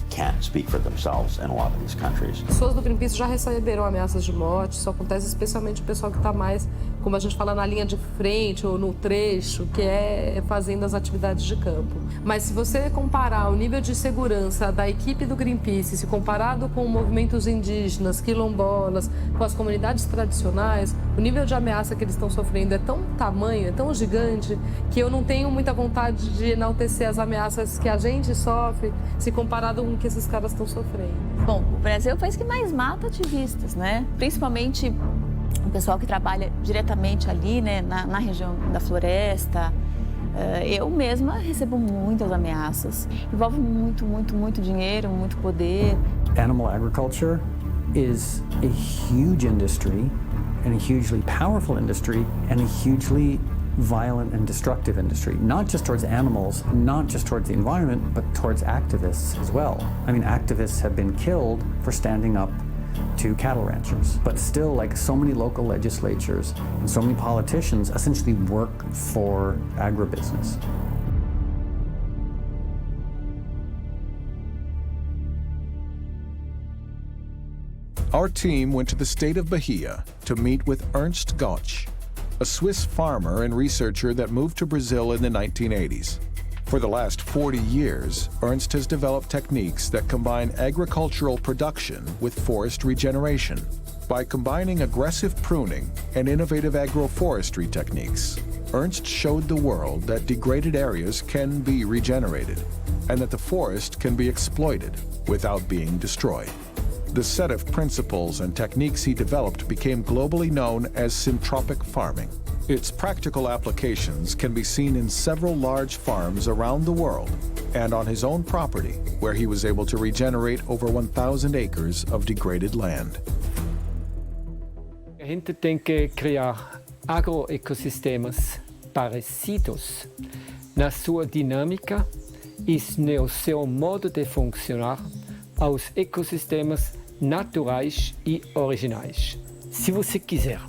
can't speak for themselves in a lot of these countries. Pessoas do Greenpeace já receberam ameaças de morte, isso acontece especialmente o pessoal que está mais, como a gente fala, na linha de frente ou no trecho, que é fazendo as atividades de campo. Mas se você comparar o nível de segurança da equipe do Greenpeace, se comparado com movimentos indígenas, quilombolas, com as comunidades tradicionais, o nível de ameaça que eles estão sofrendo é tão tamanho, é tão gigante, que eu não tenho muita vontade de enaltecer as ameaças que a gente sofre se comparado com o que esses caras estão sofrendo. Bom, o Brasil é o país que mais mata ativistas, né? Principalmente o pessoal que trabalha diretamente ali, né, na região da floresta. Eu mesma recebo muitas ameaças. Envolve muito dinheiro, muito poder. Animal agriculture is a huge industry and a hugely powerful industry and a hugely violent and destructive industry, not just towards animals, not just towards the environment, but towards activists as well. I mean, activists have been killed for standing up to cattle ranchers. But still, like so many local legislatures and so many politicians essentially work for agribusiness. Our team went to the state of Bahia to meet with Ernst Gotsch, a Swiss farmer and researcher that moved to Brazil in the 1980s. For the last 40 years, Ernst has developed techniques that combine agricultural production with forest regeneration. By combining aggressive pruning and innovative agroforestry techniques, Ernst showed the world that degraded areas can be regenerated and that the forest can be exploited without being destroyed. The set of principles and techniques he developed became globally known as syntropic farming. Its practical applications can be seen in several large farms around the world and on his own property, where he was able to regenerate over 1,000 acres of degraded land. A gente tem que criar agroecossistemas parecidos na sua dinâmica e no seu modo de funcionar aos ecossistemas naturais e originais. Se você quiser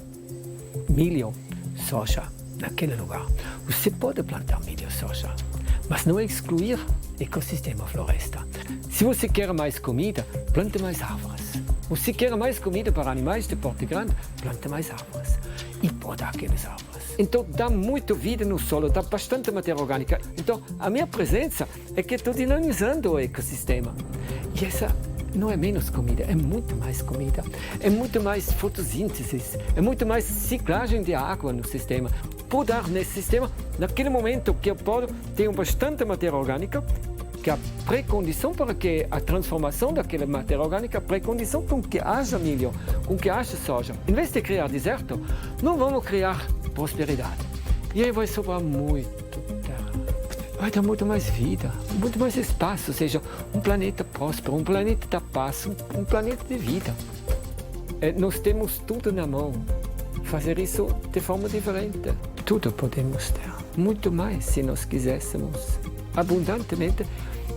milho, soja naquele lugar, você pode plantar milho e soja, mas não excluir ecossistema floresta. Se você quer mais comida, plante mais árvores. Você quer mais comida para animais de porte grande, plante mais árvores e poda aquelas árvores. Então dá muito vida no solo, dá bastante matéria orgânica. Então a minha presença é que estou dinamizando o ecossistema. E essa não é menos comida, é muito mais comida. É muito mais fotossíntese, é muito mais ciclagem de água no sistema. Podar nesse sistema, naquele momento que eu podo, tenho bastante matéria orgânica, que a pré-condição para que a transformação daquela matéria orgânica, a pré-condição com que haja milho, com que haja soja. Em vez de criar deserto, não vamos criar prosperidade. E aí vai sobrar muito. Vai dar muito mais vida, muito mais espaço, ou seja, um planeta próspero, um planeta da paz, um planeta de vida. Nós temos tudo na mão, fazer isso de forma diferente. Tudo podemos ter, muito mais se nós quiséssemos, abundantemente,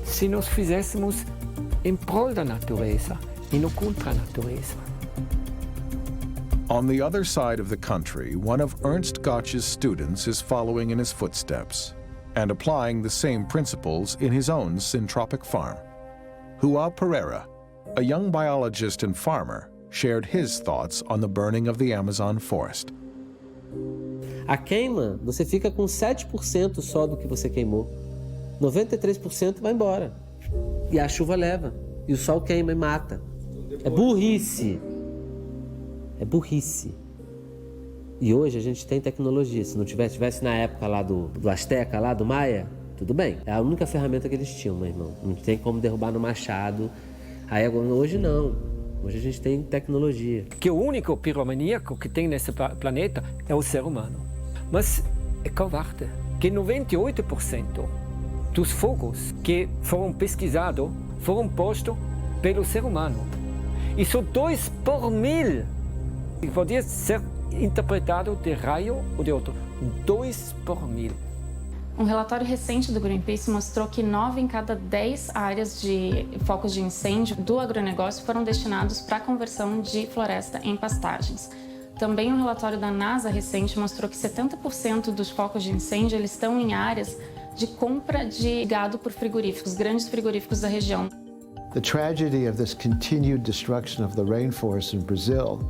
se nós fizéssemos em prol da natureza e não contra a natureza. On the other side of the country, one of Ernst Gotsch's students is following in his footsteps and applying the same principles in his own syntropic farm. João Pereira, a young biologist and farmer, shared his thoughts on the burning of the Amazon forest. A queima, você fica com 7% só do que você queimou. 93% vai embora. E a chuva leva. E o sol queima e mata. É burrice. É burrice. E hoje a gente tem tecnologia. Se não tivesse na época lá do Azteca, lá do Maia, tudo bem. É a única ferramenta que eles tinham, meu irmão. Não tem como derrubar no machado. Aí agora, hoje não. Hoje a gente tem tecnologia. Que o único piromaníaco que tem nesse planeta é o ser humano. Mas é covarde. Que 98% dos fogos que foram pesquisados foram postos pelo ser humano. E só 2 por 1000 podia ser interpretado de raio ou de outro. 2 por 1000. Um relatório recente do Greenpeace mostrou que 9 em cada 10 áreas de focos de incêndio do agronegócio foram destinados para a conversão de floresta em pastagens. Também um relatório da NASA recente mostrou que 70% dos focos de incêndio eles estão em áreas de compra de gado por frigoríficos, grandes frigoríficos da região. The tragedy of this continued destruction of the rainforest in Brazil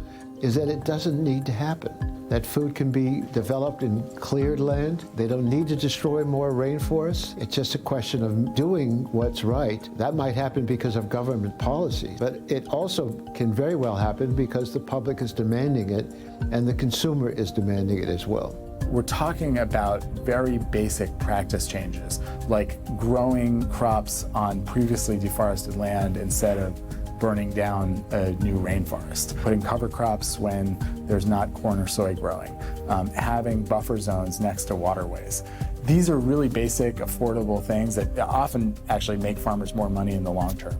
is that it doesn't need to happen. That food can be developed in cleared land. They don't need to destroy more rainforests. It's just a question of doing what's right. That might happen because of government policy, but it also can very well happen because the public is demanding it and the consumer is demanding it as well. we're talking about very basic practice changes, like growing crops on previously deforested land instead of burning down a new rainforest, putting cover crops when there's not corn or soy growing, having buffer zones next to waterways. These are really basic, affordable things that often actually make farmers more money in the long term.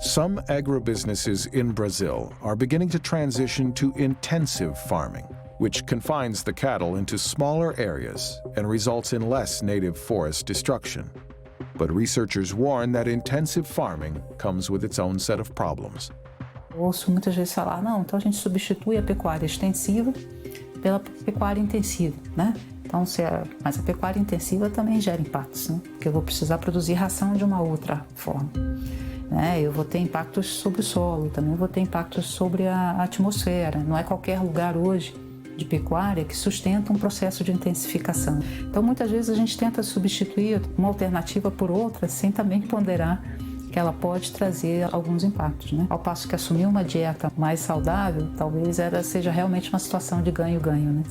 Some agribusinesses in Brazil are beginning to transition to intensive farming, which confines the cattle into smaller areas and results in less native forest destruction. But researchers warn that intensive farming comes with its own set of problems. Eu ouço muitas vezes falar, não, então a gente substitui a pecuária extensiva pela pecuária intensiva, né? Então, mas a pecuária intensiva também gera impactos, né? Porque eu vou precisar produzir ração de uma outra forma. Eu vou ter impactos sobre o solo, também vou ter impactos sobre a atmosfera. Não é qualquer lugar hoje de pecuária que sustenta um processo de intensificação. Então, muitas vezes a gente tenta substituir uma alternativa por outra sem também ponderar que ela pode trazer alguns impactos, né? Ao passo que assumir uma dieta mais saudável, talvez seja realmente uma situação de ganho-ganho, né?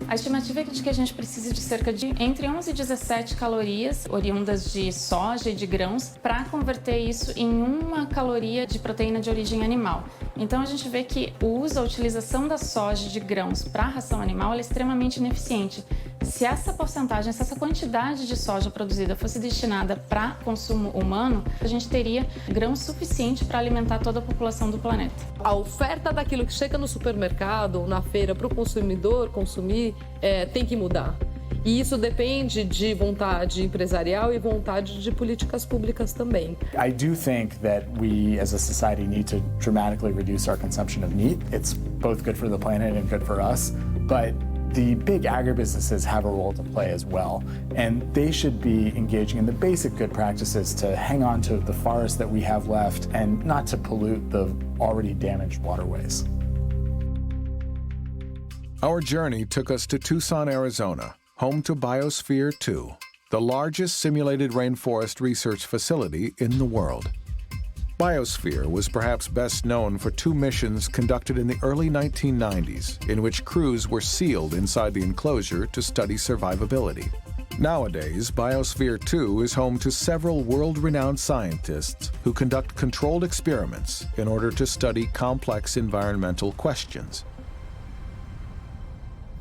A estimativa é de que a gente precisa de cerca de entre 11 e 17 calorias oriundas de soja e de grãos para converter isso em 1 caloria de proteína de origem animal. Então a gente vê que a utilização da soja e de grãos para a ração animal é extremamente ineficiente. Se essa porcentagem, se essa quantidade de soja produzida fosse destinada para consumo humano, a gente teria grão suficiente para alimentar toda a população do planeta. A oferta daquilo que chega no supermercado ou na feira para o consumidor consumir tem que mudar. E isso depende de vontade empresarial e vontade de políticas públicas também. I do think that we as a society need to dramatically reduce our consumption of meat. It's both good for the planet and good for us, but the big agribusinesses have a role to play as well, and they should be engaging in the basic good practices to hang on to the forests that we have left and not to pollute the already damaged waterways. Our journey took us to Tucson, Arizona, home to Biosphere 2, the largest simulated rainforest research facility in the world. Biosphere was perhaps best known for 2 missions conducted in the early 1990s, in which crews were sealed inside the enclosure to study survivability. Nowadays, Biosphere 2 is home to several world-renowned scientists who conduct controlled experiments in order to study complex environmental questions.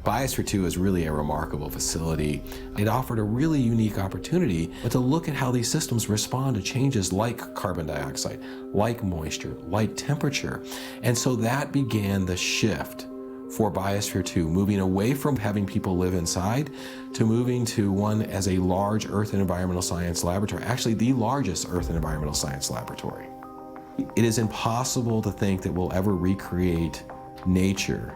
Biosphere 2 is really a remarkable facility. It offered a really unique opportunity to look at how these systems respond to changes like carbon dioxide, like moisture, like temperature. And so that began the shift for Biosphere 2, moving away from having people live inside to moving to one as a large Earth and Environmental Science laboratory, actually the largest Earth and Environmental Science laboratory. It is impossible to think that we'll ever recreate nature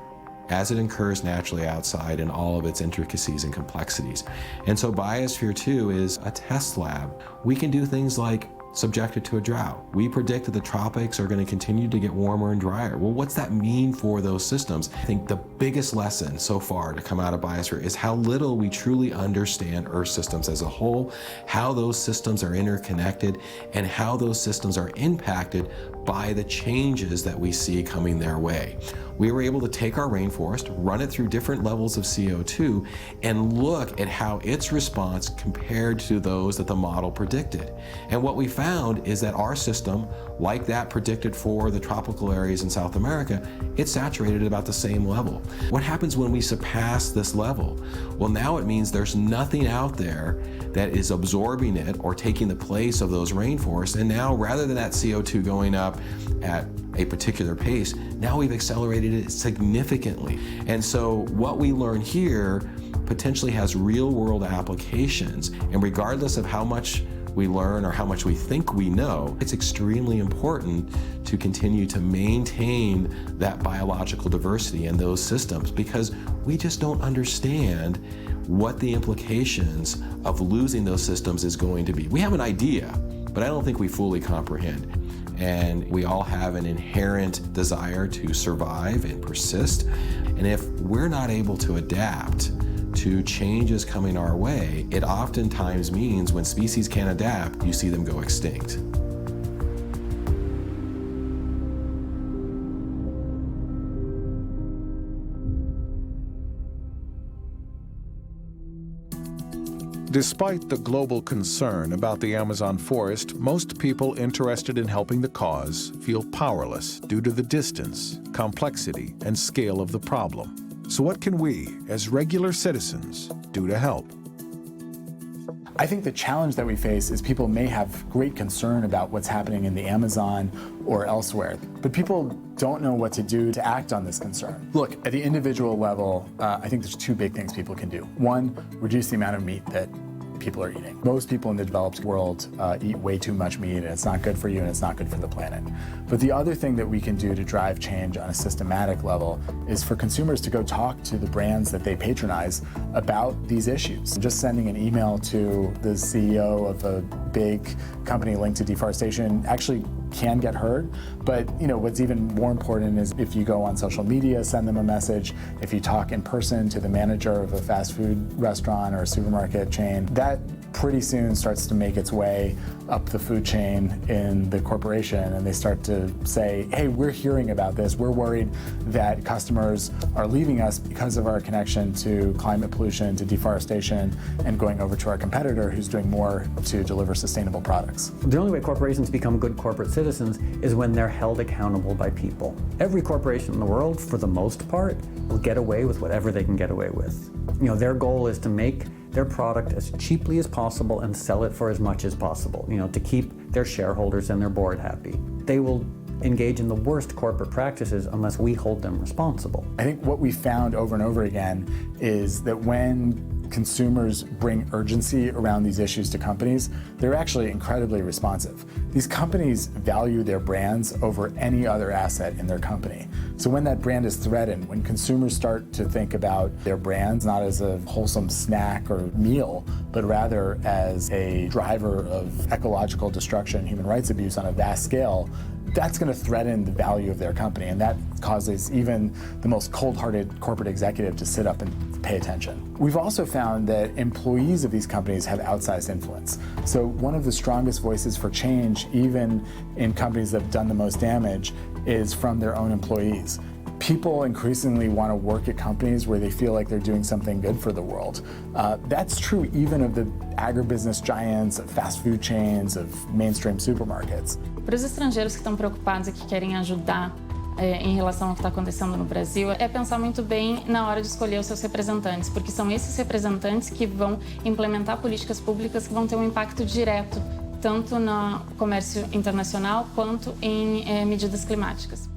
as it occurs naturally outside in all of its intricacies and complexities. And so Biosphere 2 is a test lab. We can do things like subject it to a drought. We predict that the tropics are going to continue to get warmer and drier. Well, what's that mean for those systems? I think the biggest lesson so far to come out of Biosphere is how little we truly understand Earth systems as a whole, how those systems are interconnected, and how those systems are impacted by the changes that we see coming their way. We were able to take our rainforest, run it through different levels of CO2, and look at how its response compared to those that the model predicted. And what we found is that our system, like that predicted for the tropical areas in South America, it's saturated at about the same level. What happens when we surpass this level? Well, now it means there's nothing out there that is absorbing it or taking the place of those rainforests. And now, rather than that CO2 going up at a particular pace, now we've accelerated it significantly. And so what we learn here potentially has real world applications. And regardless of how much we learn or how much we think we know, it's extremely important to continue to maintain that biological diversity in those systems, because we just don't understand what the implications of losing those systems is going to be. We have an idea, but I don't think we fully comprehend. And we all have an inherent desire to survive and persist. And if we're not able to adapt to changes coming our way, it oftentimes means when species can't adapt, you see them go extinct. Despite the global concern about the Amazon forest, most people interested in helping the cause feel powerless due to the distance, complexity, and scale of the problem. So what can we, as regular citizens, do to help? I think the challenge that we face is people may have great concern about what's happening in the Amazon or elsewhere, but people don't know what to do to act on this concern. Look, at the individual level, I think there's two big things people can do. One, reduce the amount of meat that people are eating. Most people in the developed world eat way too much meat, and it's not good for you and it's not good for the planet. But the other thing that we can do to drive change on a systematic level is for consumers to go talk to the brands that they patronize about these issues. Just sending an email to the CEO of a big company linked to deforestation actually can get heard, but what's even more important is if you go on social media, send them a message. If you talk in person to the manager of a fast food restaurant or a supermarket chain, that pretty soon starts to make its way up the food chain in the corporation, and they start to say, hey, we're hearing about this. We're worried that customers are leaving us because of our connection to climate pollution, to deforestation, and going over to our competitor who's doing more to deliver sustainable products. The only way corporations become good corporate citizens is when they're held accountable by people. Every corporation in the world, for the most part, will get away with whatever they can get away with. Their goal is to make their product as cheaply as possible and sell it for as much as possible, to keep their shareholders and their board happy. They will engage in the worst corporate practices unless we hold them responsible. I think what we found over and over again is that when consumers bring urgency around these issues to companies, they're actually incredibly responsive. These companies value their brands over any other asset in their company. So when that brand is threatened, when consumers start to think about their brands not as a wholesome snack or meal, but rather as a driver of ecological destruction, human rights abuse on a vast scale, that's going to threaten the value of their company, and that causes even the most cold-hearted corporate executive to sit up and pay attention. We've also found that employees of these companies have outsized influence. So one of the strongest voices for change, even in companies that have done the most damage, is from their own employees. People increasingly want to work at companies where they feel like they're doing something good for the world. That's true even of the agribusiness giants, of fast food chains, of mainstream supermarkets. Para os estrangeiros que estão preocupados e que querem ajudar em relação ao que está acontecendo no Brasil, é pensar muito bem na hora de escolher os seus representantes, porque são esses representantes que vão implementar políticas públicas que vão ter um impacto direto, tanto no comércio internacional quanto em medidas climáticas.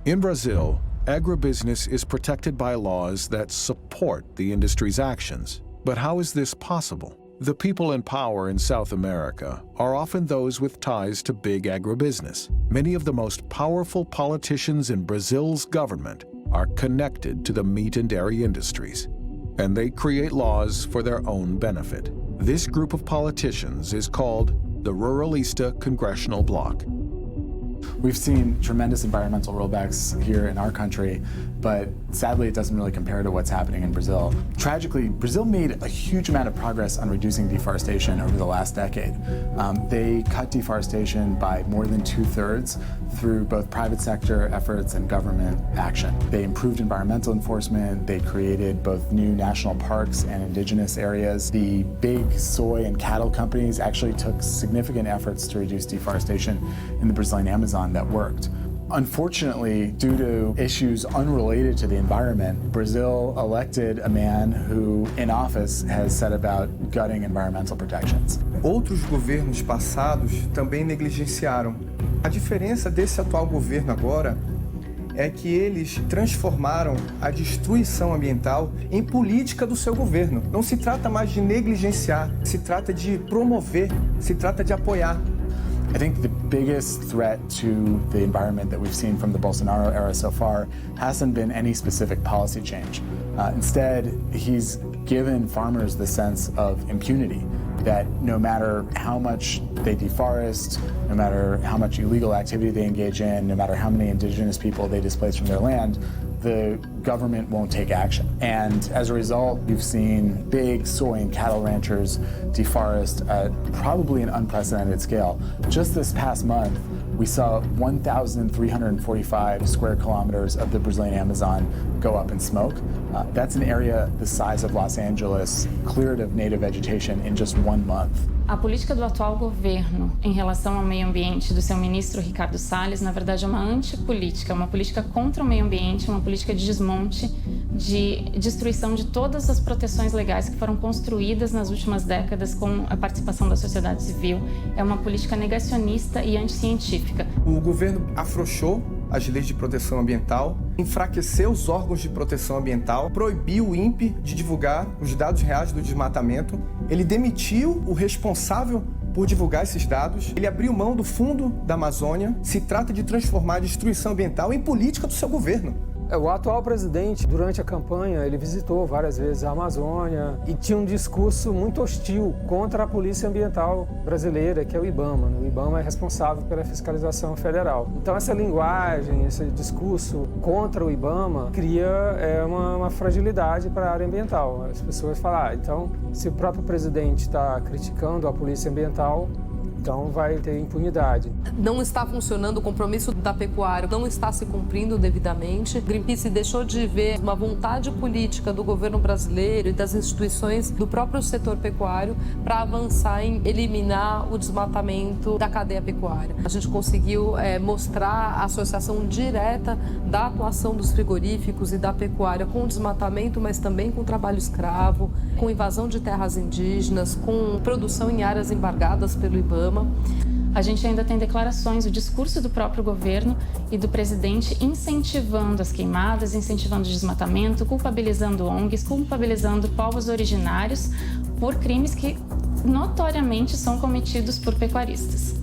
In Brazil, agribusiness is protected by laws that support the industry's actions. But how is this possible? The people in power in South America are often those with ties to big agribusiness. Many of the most powerful politicians in Brazil's government are connected to the meat and dairy industries, and they create laws for their own benefit. This group of politicians is called the Ruralista Congressional Bloc. We've seen tremendous environmental rollbacks here in our country, but sadly it doesn't really compare to what's happening in Brazil. Tragically, Brazil made a huge amount of progress on reducing deforestation over the last decade. They cut deforestation by more than 2/3 through both private sector efforts and government action. They improved environmental enforcement, they created both new national parks and indigenous areas. The big soy and cattle companies actually took significant efforts to reduce deforestation in the Brazilian Amazon that worked. Unfortunately, due to issues unrelated to the environment, Brazil elected a man who, in office, has set about gutting environmental protections. Outros governos passados também negligenciaram. A diferença desse atual governo agora é que eles transformaram a destruição ambiental em política do seu governo. Não se trata mais de negligenciar, se trata de promover, se trata de apoiar. I think the biggest threat to the environment that we've seen from the Bolsonaro era so far hasn't been any specific policy change. Instead, he's given farmers the sense of impunity, that no matter how much they deforest, no matter how much illegal activity they engage in, no matter how many indigenous people they displace from their land, the government won't take action. And as a result, you've seen big soy and cattle ranchers deforest at probably an unprecedented scale. Just this past month, We saw 1,345 square kilometers of the Brazilian Amazon go up in smoke. That's an area the size of Los Angeles cleared of native vegetation in just 1 month. A política do atual governo em relação ao meio ambiente do seu ministro Ricardo Salles, na verdade, é uma antipolítica, uma política contra o meio ambiente, uma política de desmonte, de destruição de todas as proteções legais que foram construídas nas últimas décadas com a participação da sociedade civil. É uma política negacionista e anticientífica. O governo afrouxou as leis de proteção ambiental, enfraqueceu os órgãos de proteção ambiental, proibiu o INPE de divulgar os dados reais do desmatamento, ele demitiu o responsável por divulgar esses dados, ele abriu mão do fundo da Amazônia. Se trata de transformar a destruição ambiental em política do seu governo. O atual presidente, durante a campanha, ele visitou várias vezes a Amazônia e tinha um discurso muito hostil contra a Polícia Ambiental brasileira, que é o IBAMA. O IBAMA é responsável pela fiscalização federal. Então essa linguagem, esse discurso contra o IBAMA cria uma fragilidade para a área ambiental. As pessoas falam, então, se o próprio presidente está criticando a Polícia Ambiental, então vai ter impunidade. Não está funcionando o compromisso da pecuária, não está se cumprindo devidamente. Greenpeace deixou de ver uma vontade política do governo brasileiro e das instituições do próprio setor pecuário para avançar em eliminar o desmatamento da cadeia pecuária. A gente conseguiu mostrar a associação direta da atuação dos frigoríficos e da pecuária com o desmatamento, mas também com o trabalho escravo, com invasão de terras indígenas, com produção em áreas embargadas pelo IBAMA. A gente ainda tem declarações, o discurso do próprio governo e do presidente incentivando as queimadas, incentivando o desmatamento, culpabilizando ONGs, culpabilizando povos originários por crimes que notoriamente são cometidos por pecuaristas.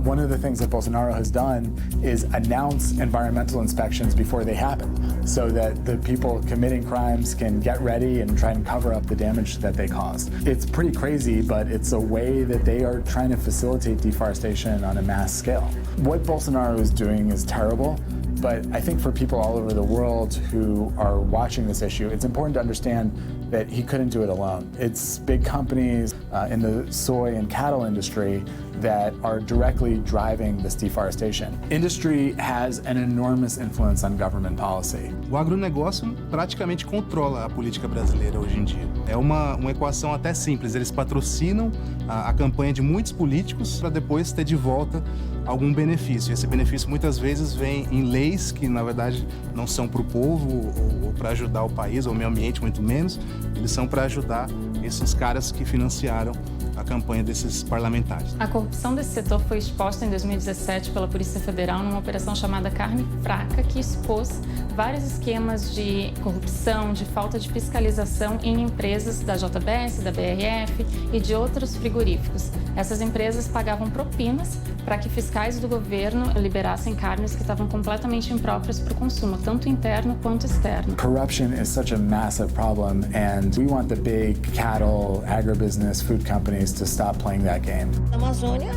One of the things that Bolsonaro has done is announce environmental inspections before they happen, so that the people committing crimes can get ready and try and cover up the damage that they caused. It's pretty crazy, but it's a way that they are trying to facilitate deforestation on a mass scale. What Bolsonaro is doing is terrible, but I think for people all over the world who are watching this issue, it's important to understand that he couldn't do it alone. It's big companies in the soy and cattle industry that are directly driving this deforestation. Industry has an enormous influence on government policy. O agronegócio praticamente controla a política brasileira hoje em dia. É uma equação até simples, eles patrocinam a campanha de muitos políticos para depois ter de volta algum benefício. Esse benefício muitas vezes vem em leis que na verdade não são para o povo ou para ajudar o país ou o meio ambiente, muito menos. Eles são para ajudar esses caras que financiaram a campanha desses parlamentares. A corrupção desse setor foi exposta em 2017 pela Polícia Federal numa operação chamada Carne Fraca, que expôs vários esquemas de corrupção, de falta de fiscalização em empresas da JBS, da BRF e de outros frigoríficos. Essas empresas pagavam propinas para que fiscais do governo liberassem carnes que estavam completamente impróprias para o consumo, tanto interno quanto externo. Corruption is such a massive problem, and we want the big cattle, agribusiness, food companies to stop playing that game. A Amazônia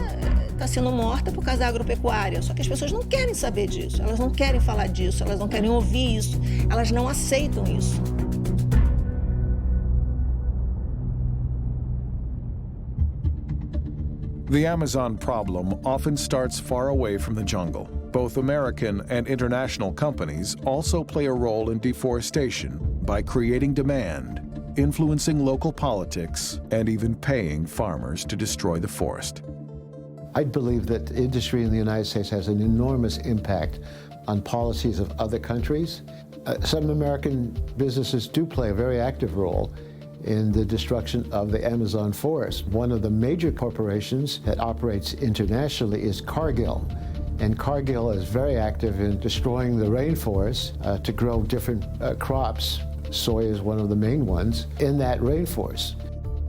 está sendo morta por causa da agropecuária, só que as pessoas não querem saber disso, elas não querem falar disso, elas não querem ouvir isso, elas não aceitam isso. The Amazon problem often starts far away from the jungle. Both American and international companies also play a role in deforestation by creating demand, influencing local politics, and even paying farmers to destroy the forest. I believe that industry in the United States has an enormous impact on policies of other countries. Some American businesses do play a very active role in the destruction of the Amazon forest. One of the major corporations that operates internationally is Cargill. And Cargill is very active in destroying the rainforest to grow different crops. Soy is one of the main ones in that rainforest.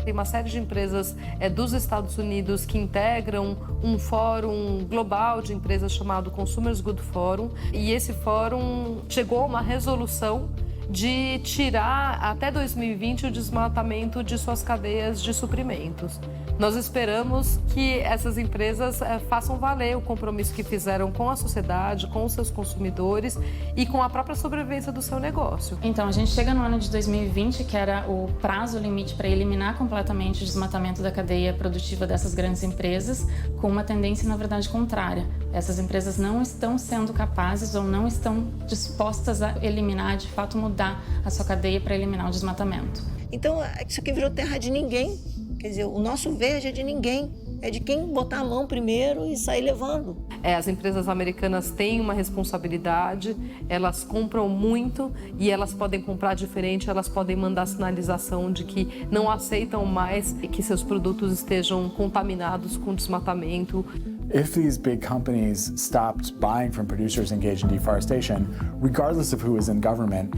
Tem uma série de empresas dos Estados Unidos que integram um fórum global de empresas chamado Consumers Good Forum, e esse fórum chegou a uma resolução de tirar até 2020 o desmatamento de suas cadeias de suprimentos. Nós esperamos que essas empresas façam valer o compromisso que fizeram com a sociedade, com os seus consumidores e com a própria sobrevivência do seu negócio. Então, a gente chega no ano de 2020, que era o prazo limite para eliminar completamente o desmatamento da cadeia produtiva dessas grandes empresas, com uma tendência, na verdade, contrária. Essas empresas não estão sendo capazes ou não estão dispostas a eliminar, de fato mudar a sua cadeia para eliminar o desmatamento. Então, isso aqui virou terra de ninguém. Quer dizer, o nosso verde é de ninguém. É de quem botar a mão primeiro e sair levando. As empresas americanas têm uma responsabilidade, elas compram muito e elas podem comprar diferente, elas podem mandar sinalização de que não aceitam mais que seus produtos estejam contaminados com desmatamento. If these big companies stopped buying from producers engaged in deforestation, regardless of who is in government,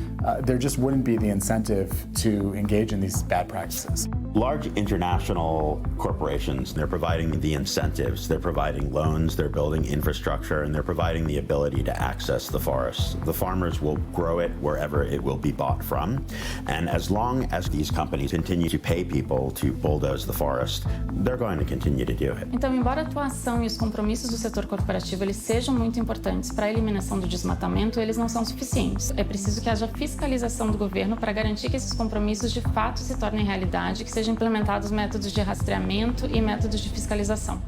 there just wouldn't be the incentive to engage in these bad practices. Large international corporations, they're providing the incentives, they're providing loans, they're building infrastructure, and they're providing the ability to access the forests. The farmers will grow it wherever it will be bought from. And as long as these companies continue to pay people to bulldoze the forest, they're going to continue to do it. Então, embora a atuação e os compromissos do setor corporativo eles sejam muito importantes para a eliminação do desmatamento, eles não são suficientes. É preciso que haja fiscalização do governo para garantir que esses compromissos de fato se tornem realidade, que sejam implementados métodos de rastreamento e métodos de fiscalização.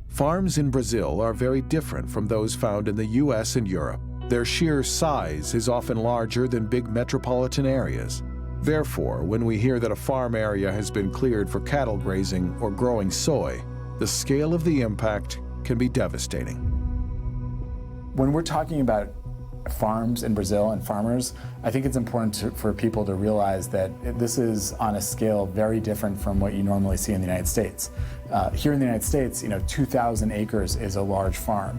Farms in Brazil are very different from those found in the US and Europe. Their sheer size is often larger than big metropolitan areas. Therefore, when we hear that a farm area has been cleared for cattle grazing or growing soy, the scale of the impact can be devastating. When we're talking about farms in Brazil and farmers, I think it's important for people to realize that this is on a scale very different from what you normally see in the United States. Here in the United States, 2,000 acres is a large farm.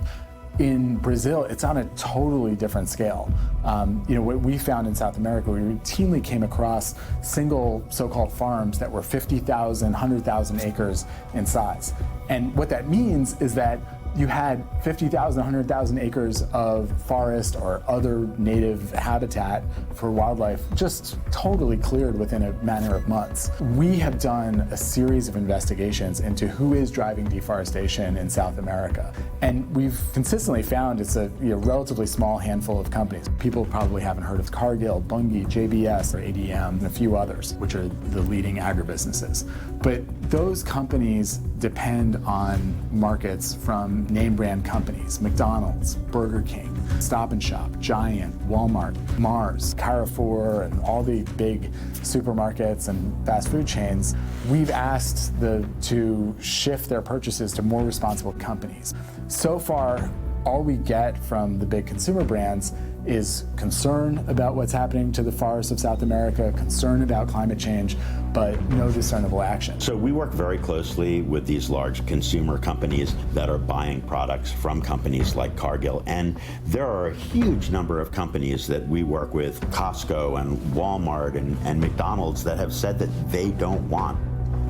In Brazil, it's on a totally different scale. What we found in South America, we routinely came across single so-called farms that were 50,000, 100,000 acres in size. And what that means is that you had 50,000, 100,000 acres of forest or other native habitat for wildlife just totally cleared within a matter of months. We have done a series of investigations into who is driving deforestation in South America. And we've consistently found it's a relatively small handful of companies. People probably haven't heard of Cargill, Bunge, JBS, or ADM, and a few others, which are the leading agribusinesses. But those companies depend on markets from name brand companies, McDonald's, Burger King, Stop and Shop, Giant, Walmart, Mars, Carrefour, and all the big supermarkets and fast food chains. We've asked to shift their purchases to more responsible companies. So far, all we get from the big consumer brands is concern about what's happening to the forests of South America, concern about climate change, but no discernible action. So we work very closely with these large consumer companies that are buying products from companies like Cargill. And there are a huge number of companies that we work with, Costco and Walmart and McDonald's, that have said that they don't want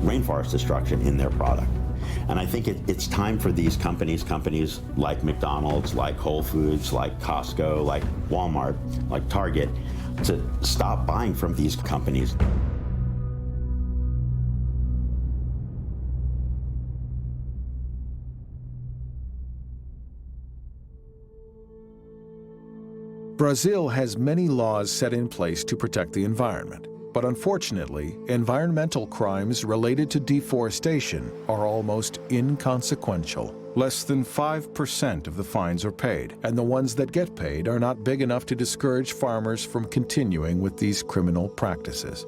rainforest destruction in their product. And I think it's time for these companies like McDonald's, like Whole Foods, like Costco, like Walmart, like Target, to stop buying from these companies. Brazil has many laws set in place to protect the environment. But unfortunately, environmental crimes related to deforestation are almost inconsequential. Less than 5% of the fines are paid, and the ones that get paid are not big enough to discourage farmers from continuing with these criminal practices.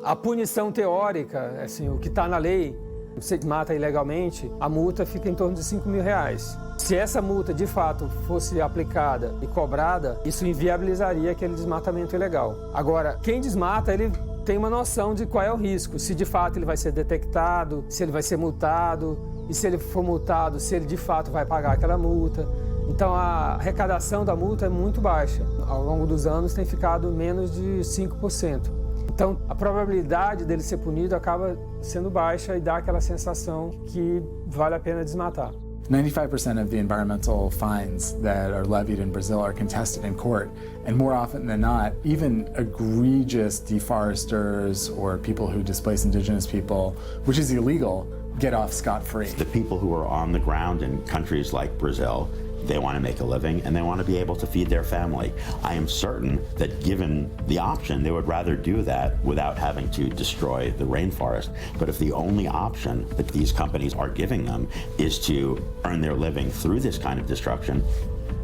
A punição teórica, assim, o que está na lei, você mata ilegalmente, a multa fica em torno de R$5.000. Se essa multa de fato fosse aplicada e cobrada, isso inviabilizaria aquele desmatamento ilegal. Agora, quem desmata, ele tem uma noção de qual é o risco, se de fato ele vai ser detectado, se ele vai ser multado, e se ele for multado, se ele de fato vai pagar aquela multa. Então a arrecadação da multa é muito baixa. Ao longo dos anos tem ficado menos de 5%. Então a probabilidade dele ser punido acaba sendo baixa e dá aquela sensação que vale a pena desmatar. 95% of the environmental fines that are levied in Brazil are contested in court. And more often than not, even egregious deforesters or people who displace indigenous people, which is illegal, get off scot-free. The people who are on the ground in countries like Brazil They want to make a living and they want to be able to feed their family. I am certain that given the option, they would rather do that without having to destroy the rainforest. But if the only option that these companies are giving them is to earn their living through this kind of destruction,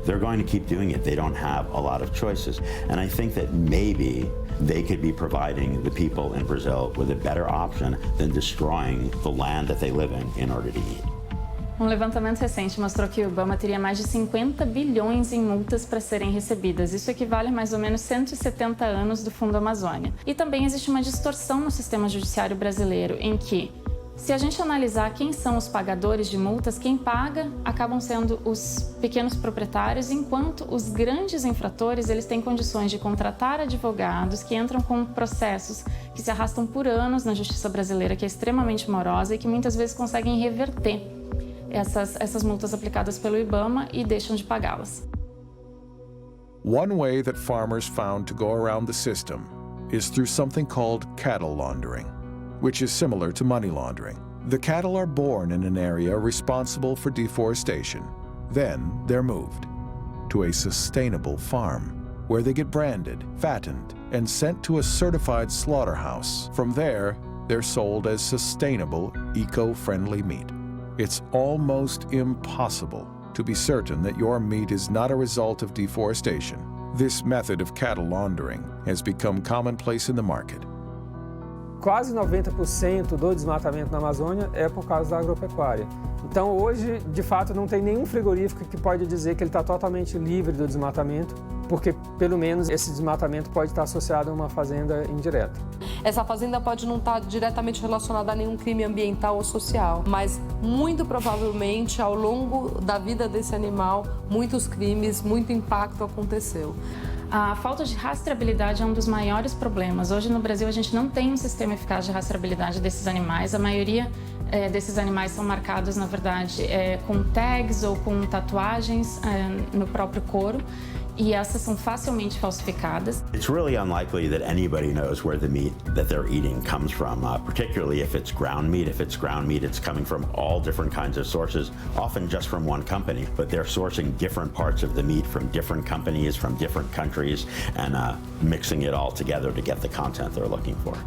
they're going to keep doing it. They don't have a lot of choices. And I think that maybe they could be providing the people in Brazil with a better option than destroying the land that they live in order to eat. Um levantamento recente mostrou que o Ibama teria mais de 50 bilhões em multas para serem recebidas. Isso equivale a mais ou menos 170 anos do Fundo Amazônia. E também existe uma distorção no sistema judiciário brasileiro, em que, se a gente analisar quem são os pagadores de multas, quem paga acabam sendo os pequenos proprietários, enquanto os grandes infratores eles têm condições de contratar advogados que entram com processos que se arrastam por anos na justiça brasileira, que é extremamente morosa e que muitas vezes conseguem reverter essas multas aplicadas pelo Ibama e deixam de pagá-las. One way that farmers found to go around the system is through something called cattle laundering, which is similar to money laundering. The cattle are born in an area responsible for deforestation. Then they're moved to a sustainable farm, where they get branded, fattened, and sent to a certified slaughterhouse. From there, they're sold as sustainable, eco-friendly meat. It's almost impossible to be certain that your meat is not a result of deforestation. This method of cattle laundering has become commonplace in the market. Quase 90% do desmatamento na Amazônia é por causa da agropecuária. Então hoje, de fato, não tem nenhum frigorífico que pode dizer que ele está totalmente livre do desmatamento, porque pelo menos esse desmatamento pode estar associado a uma fazenda indireta. Essa fazenda pode não estar diretamente relacionada a nenhum crime ambiental ou social, mas muito provavelmente ao longo da vida desse animal, muitos crimes, muito impacto aconteceu. A falta de rastreabilidade é um dos maiores problemas. Hoje no Brasil a gente não tem um sistema eficaz de rastreabilidade desses animais. A maioria desses animais são marcados, na verdade, com tags ou com tatuagens no próprio couro. E essas são facilmente falsificadas. It's really unlikely that anybody knows where the meat that they're eating comes from, particularly if it's ground meat. If it's ground meat, it's coming from all different kinds of sources, often just from one company, but they're sourcing different parts of the meat from different companies, from different countries, and mixing it all together to get the content they're looking for.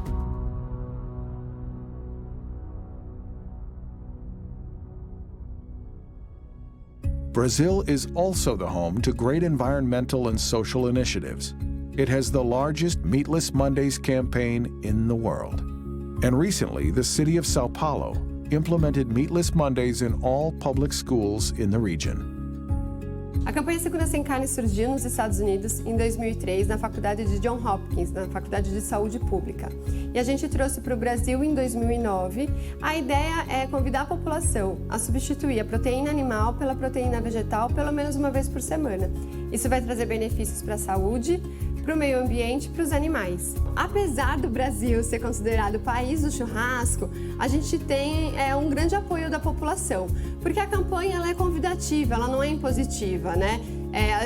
Brazil is also the home to great environmental and social initiatives. It has the largest Meatless Mondays campaign in the world. And recently, the city of Sao Paulo implemented Meatless Mondays in all public schools in the region. A campanha Segura Sem Carne surgiu nos Estados Unidos em 2003 na faculdade de Johns Hopkins, na Faculdade de Saúde Pública. E a gente trouxe para o Brasil em 2009. A ideia é convidar a população a substituir a proteína animal pela proteína vegetal pelo menos uma vez por semana. Isso vai trazer benefícios para a saúde, para o meio ambiente e para os animais. Apesar do Brasil ser considerado o país do churrasco, a gente tem um grande apoio da população, porque a campanha ela é convidativa, ela não é impositiva, né?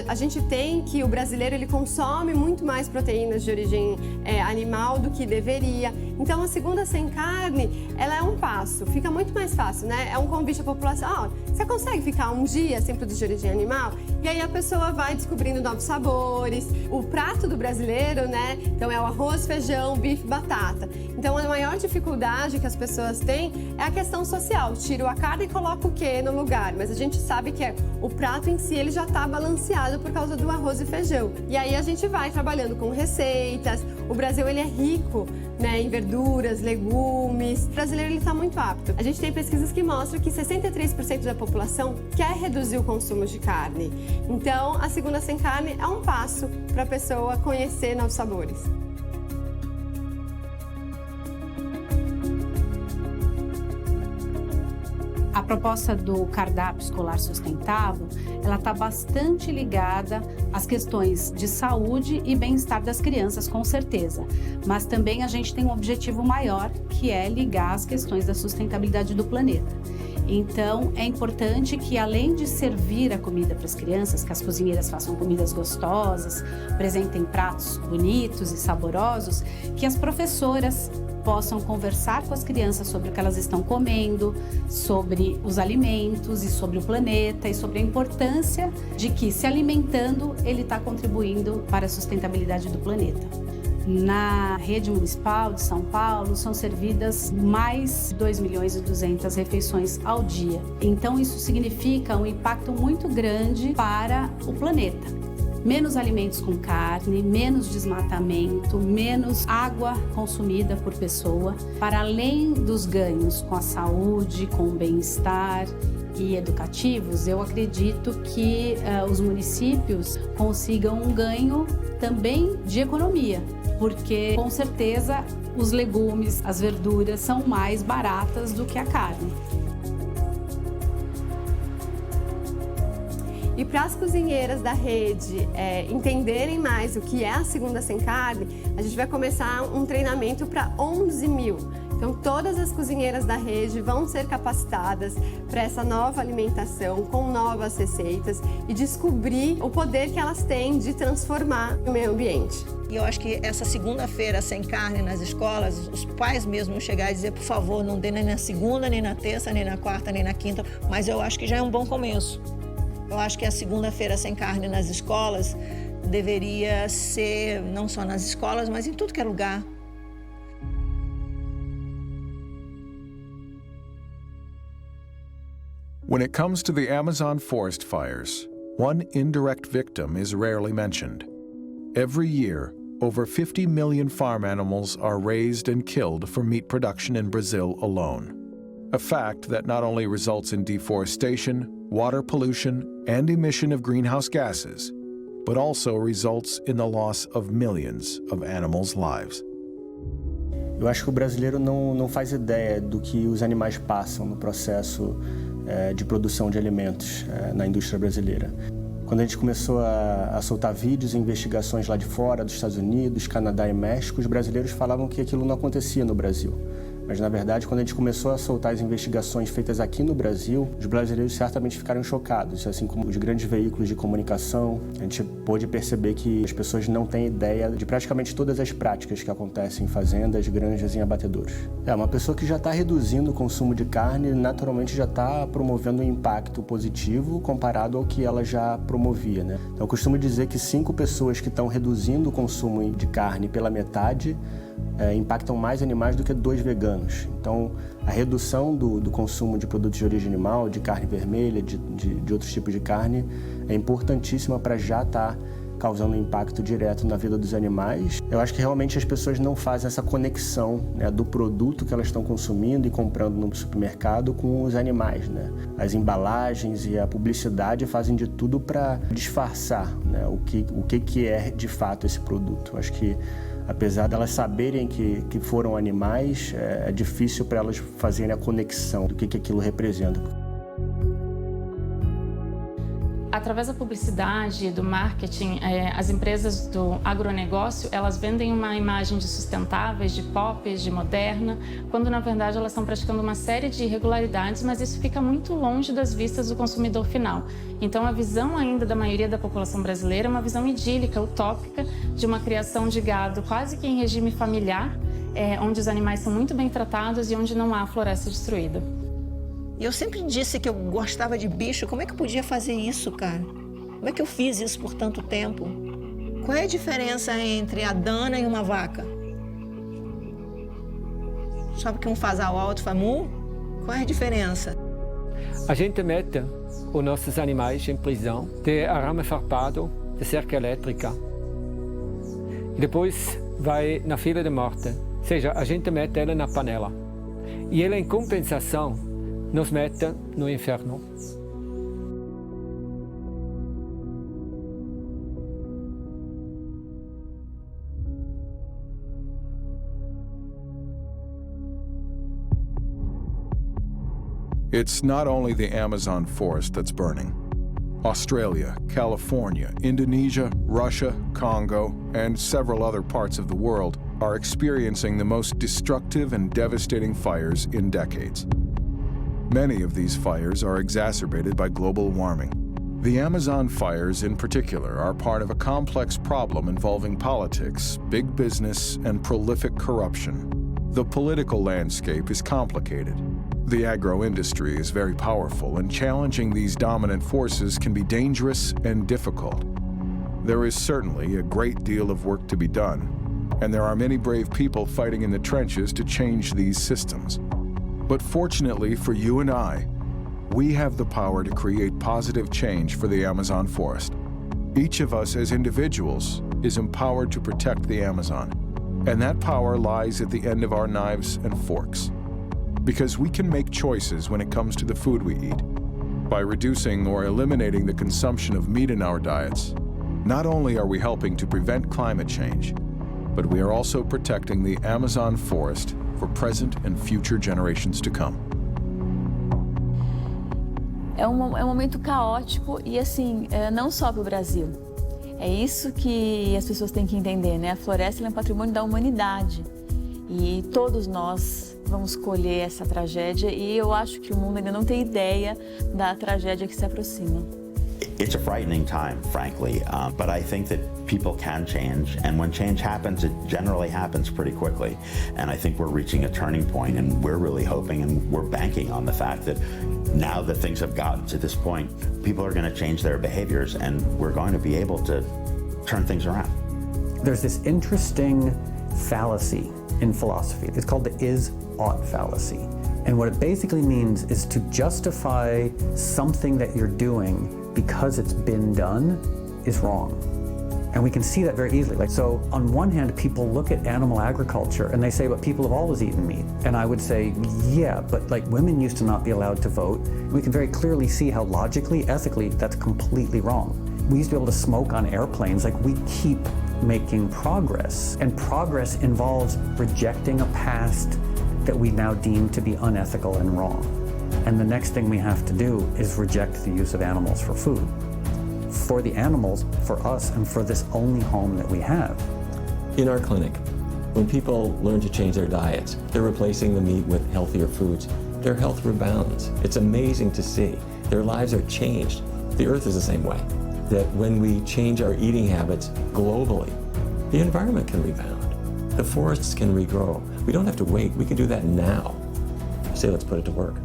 A gente tem que o brasileiro ele consome muito mais proteínas de origem animal do que deveria. Então a Segunda Sem Carne, ela é um passo, fica muito mais fácil, né? É um convite à população, você consegue ficar um dia sem produto de origem animal? E aí a pessoa vai descobrindo novos sabores. O prato do brasileiro, né? Então é o arroz, feijão, bife, batata. Então a maior dificuldade que as pessoas têm é a questão social. Tiro a carne e coloco o quê no lugar? Mas a gente sabe que o prato em si ele já está balanceado por causa do arroz e feijão. E aí a gente vai trabalhando com receitas. O Brasil ele é rico, né, em verduras, legumes. O brasileiro ele está muito apto. A gente tem pesquisas que mostram que 63% da população quer reduzir o consumo de carne. Então, a Segunda Sem Carne é um passo para a pessoa conhecer novos sabores. A proposta do cardápio escolar sustentável, ela está bastante ligada às questões de saúde e bem-estar das crianças, com certeza. Mas também a gente tem um objetivo maior, que é ligar as questões da sustentabilidade do planeta. Então, é importante que, além de servir a comida para as crianças, que as cozinheiras façam comidas gostosas, apresentem pratos bonitos e saborosos, que as professoras possam conversar com as crianças sobre o que elas estão comendo, sobre os alimentos e sobre o planeta e sobre a importância de que, se alimentando, ele está contribuindo para a sustentabilidade do planeta. Na rede municipal de São Paulo, são servidas mais 2.200.000 refeições ao dia. Então, isso significa um impacto muito grande para o planeta. Menos alimentos com carne, menos desmatamento, menos água consumida por pessoa, para além dos ganhos com a saúde, com o bem-estar e educativos, eu acredito que os municípios consigam um ganho também de economia, porque com certeza os legumes, as verduras são mais baratas do que a carne. E para as cozinheiras da rede entenderem mais o que é a segunda sem carne, a gente vai começar um treinamento para 11.000. Então, todas as cozinheiras da rede vão ser capacitadas para essa nova alimentação, com novas receitas e descobrir o poder que elas têm de transformar o meio ambiente. E eu acho que essa segunda-feira sem carne nas escolas, os pais mesmo chegar e dizer, por favor, não dê nem na segunda, nem na terça, nem na quarta, nem na quinta, mas eu acho que já é um bom começo. Eu acho que a segunda-feira sem carne nas escolas deveria ser, não só nas escolas, mas em tudo que é lugar. When it comes to the Amazon forest fires, one indirect victim is rarely mentioned. Every year, over 50 million farm animals are raised and killed for meat production in Brazil alone. A fact that not only results in deforestation, water pollution, and emission of greenhouse gases, but also results in the loss of millions of animals' lives. Eu acho que o brasileiro não faz ideia do que os animais passam no processo de produção de alimentos na indústria brasileira. Quando a gente começou a soltar vídeos e investigações lá de fora, dos Estados Unidos, Canadá e México, os brasileiros falavam que aquilo não acontecia no Brasil. Mas, na verdade, quando a gente começou a soltar as investigações feitas aqui no Brasil, os brasileiros certamente ficaram chocados, assim como os grandes veículos de comunicação. A gente pôde perceber que as pessoas não têm ideia de praticamente todas as práticas que acontecem em fazendas, granjas e em abatedouros. Uma pessoa que já está reduzindo o consumo de carne, naturalmente já está promovendo um impacto positivo comparado ao que ela já promovia, né? Então, eu costumo dizer que 5 pessoas que estão reduzindo o consumo de carne pela metade impactam mais animais do que 2 veganos. Então, a redução do consumo de produtos de origem animal, de carne vermelha, de outros tipos de carne, é importantíssima para já estar causando um impacto direto na vida dos animais. Eu acho que realmente as pessoas não fazem essa conexão, né, do produto que elas estão consumindo e comprando no supermercado com os animais, né? As embalagens e a publicidade fazem de tudo para disfarçar, né, o que é de fato esse produto. Eu acho que apesar delas saberem que foram animais, é difícil para elas fazerem a conexão do que aquilo representa. Através da publicidade, do marketing, as empresas do agronegócio, elas vendem uma imagem de sustentáveis, de pop, de moderna, quando na verdade elas estão praticando uma série de irregularidades, mas isso fica muito longe das vistas do consumidor final. Então a visão ainda da maioria da população brasileira é uma visão idílica, utópica, de uma criação de gado quase que em regime familiar, onde os animais são muito bem tratados e onde não há floresta destruída. E eu sempre disse que eu gostava de bicho. Como é que eu podia fazer isso, cara? Como é que eu fiz isso por tanto tempo? Qual é a diferença entre a dana e uma vaca? Sabe que um faz ao alto, faz mu? Qual é a diferença? A gente mete os nossos animais em prisão de arame farpado, de cerca elétrica. E depois vai na fila de morte. Ou seja, a gente mete ela na panela. E ela, em compensação, nos mete no inferno. It's not only the Amazon forest that's burning. Australia, California, Indonesia, Russia, Congo, and several other parts of the world are experiencing the most destructive and devastating fires in decades. Many of these fires are exacerbated by global warming. The Amazon fires in particular are part of a complex problem involving politics, big business, and prolific corruption. The political landscape is complicated. The agro-industry is very powerful, and challenging these dominant forces can be dangerous and difficult. There is certainly a great deal of work to be done, and there are many brave people fighting in the trenches to change these systems. But fortunately for you and I, we have the power to create positive change for the Amazon forest. Each of us as individuals is empowered to protect the Amazon, and that power lies at the end of our knives and forks. Because we can make choices when it comes to the food we eat. By reducing or eliminating the consumption of meat in our diets, not only are we helping to prevent climate change, but we are also protecting the Amazon forest for present and future generations to come. É um momento caótico e assim, não só para o Brasil. É isso que as pessoas têm que entender, né? A floresta é um patrimônio da humanidade e todos nós vamos colher essa tragédia e eu acho que o mundo ainda não tem ideia da tragédia que se aproxima. It's a frightening time, frankly, but I think that people can change, and when change happens, it generally happens pretty quickly. And I think we're reaching a turning point, and we're really hoping and we're banking on the fact that now that things have gotten to this point, people are going to change their behaviors, and we're going to be able to turn things around. There's this interesting fallacy in philosophy. It's called the is-ought fallacy. And what it basically means is to justify something that you're doing because it's been done is wrong. And we can see that very easily. So on one hand, people look at animal agriculture and they say, but people have always eaten meat. And I would say, yeah, but women used to not be allowed to vote. We can very clearly see how logically, ethically, that's completely wrong. We used to be able to smoke on airplanes. We keep making progress. And progress involves rejecting a past that we now deem to be unethical and wrong. And the next thing we have to do is reject the use of animals for food. For the animals, for us, and for this only home that we have. In our clinic, when people learn to change their diets, they're replacing the meat with healthier foods. Their health rebounds. It's amazing to see. Their lives are changed. The earth is the same way. That when we change our eating habits globally, the environment can rebound. The forests can regrow. We don't have to wait. We can do that now. Say, let's put it to work.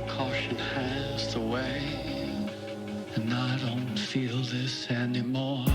Caution has the way, and I don't feel this anymore.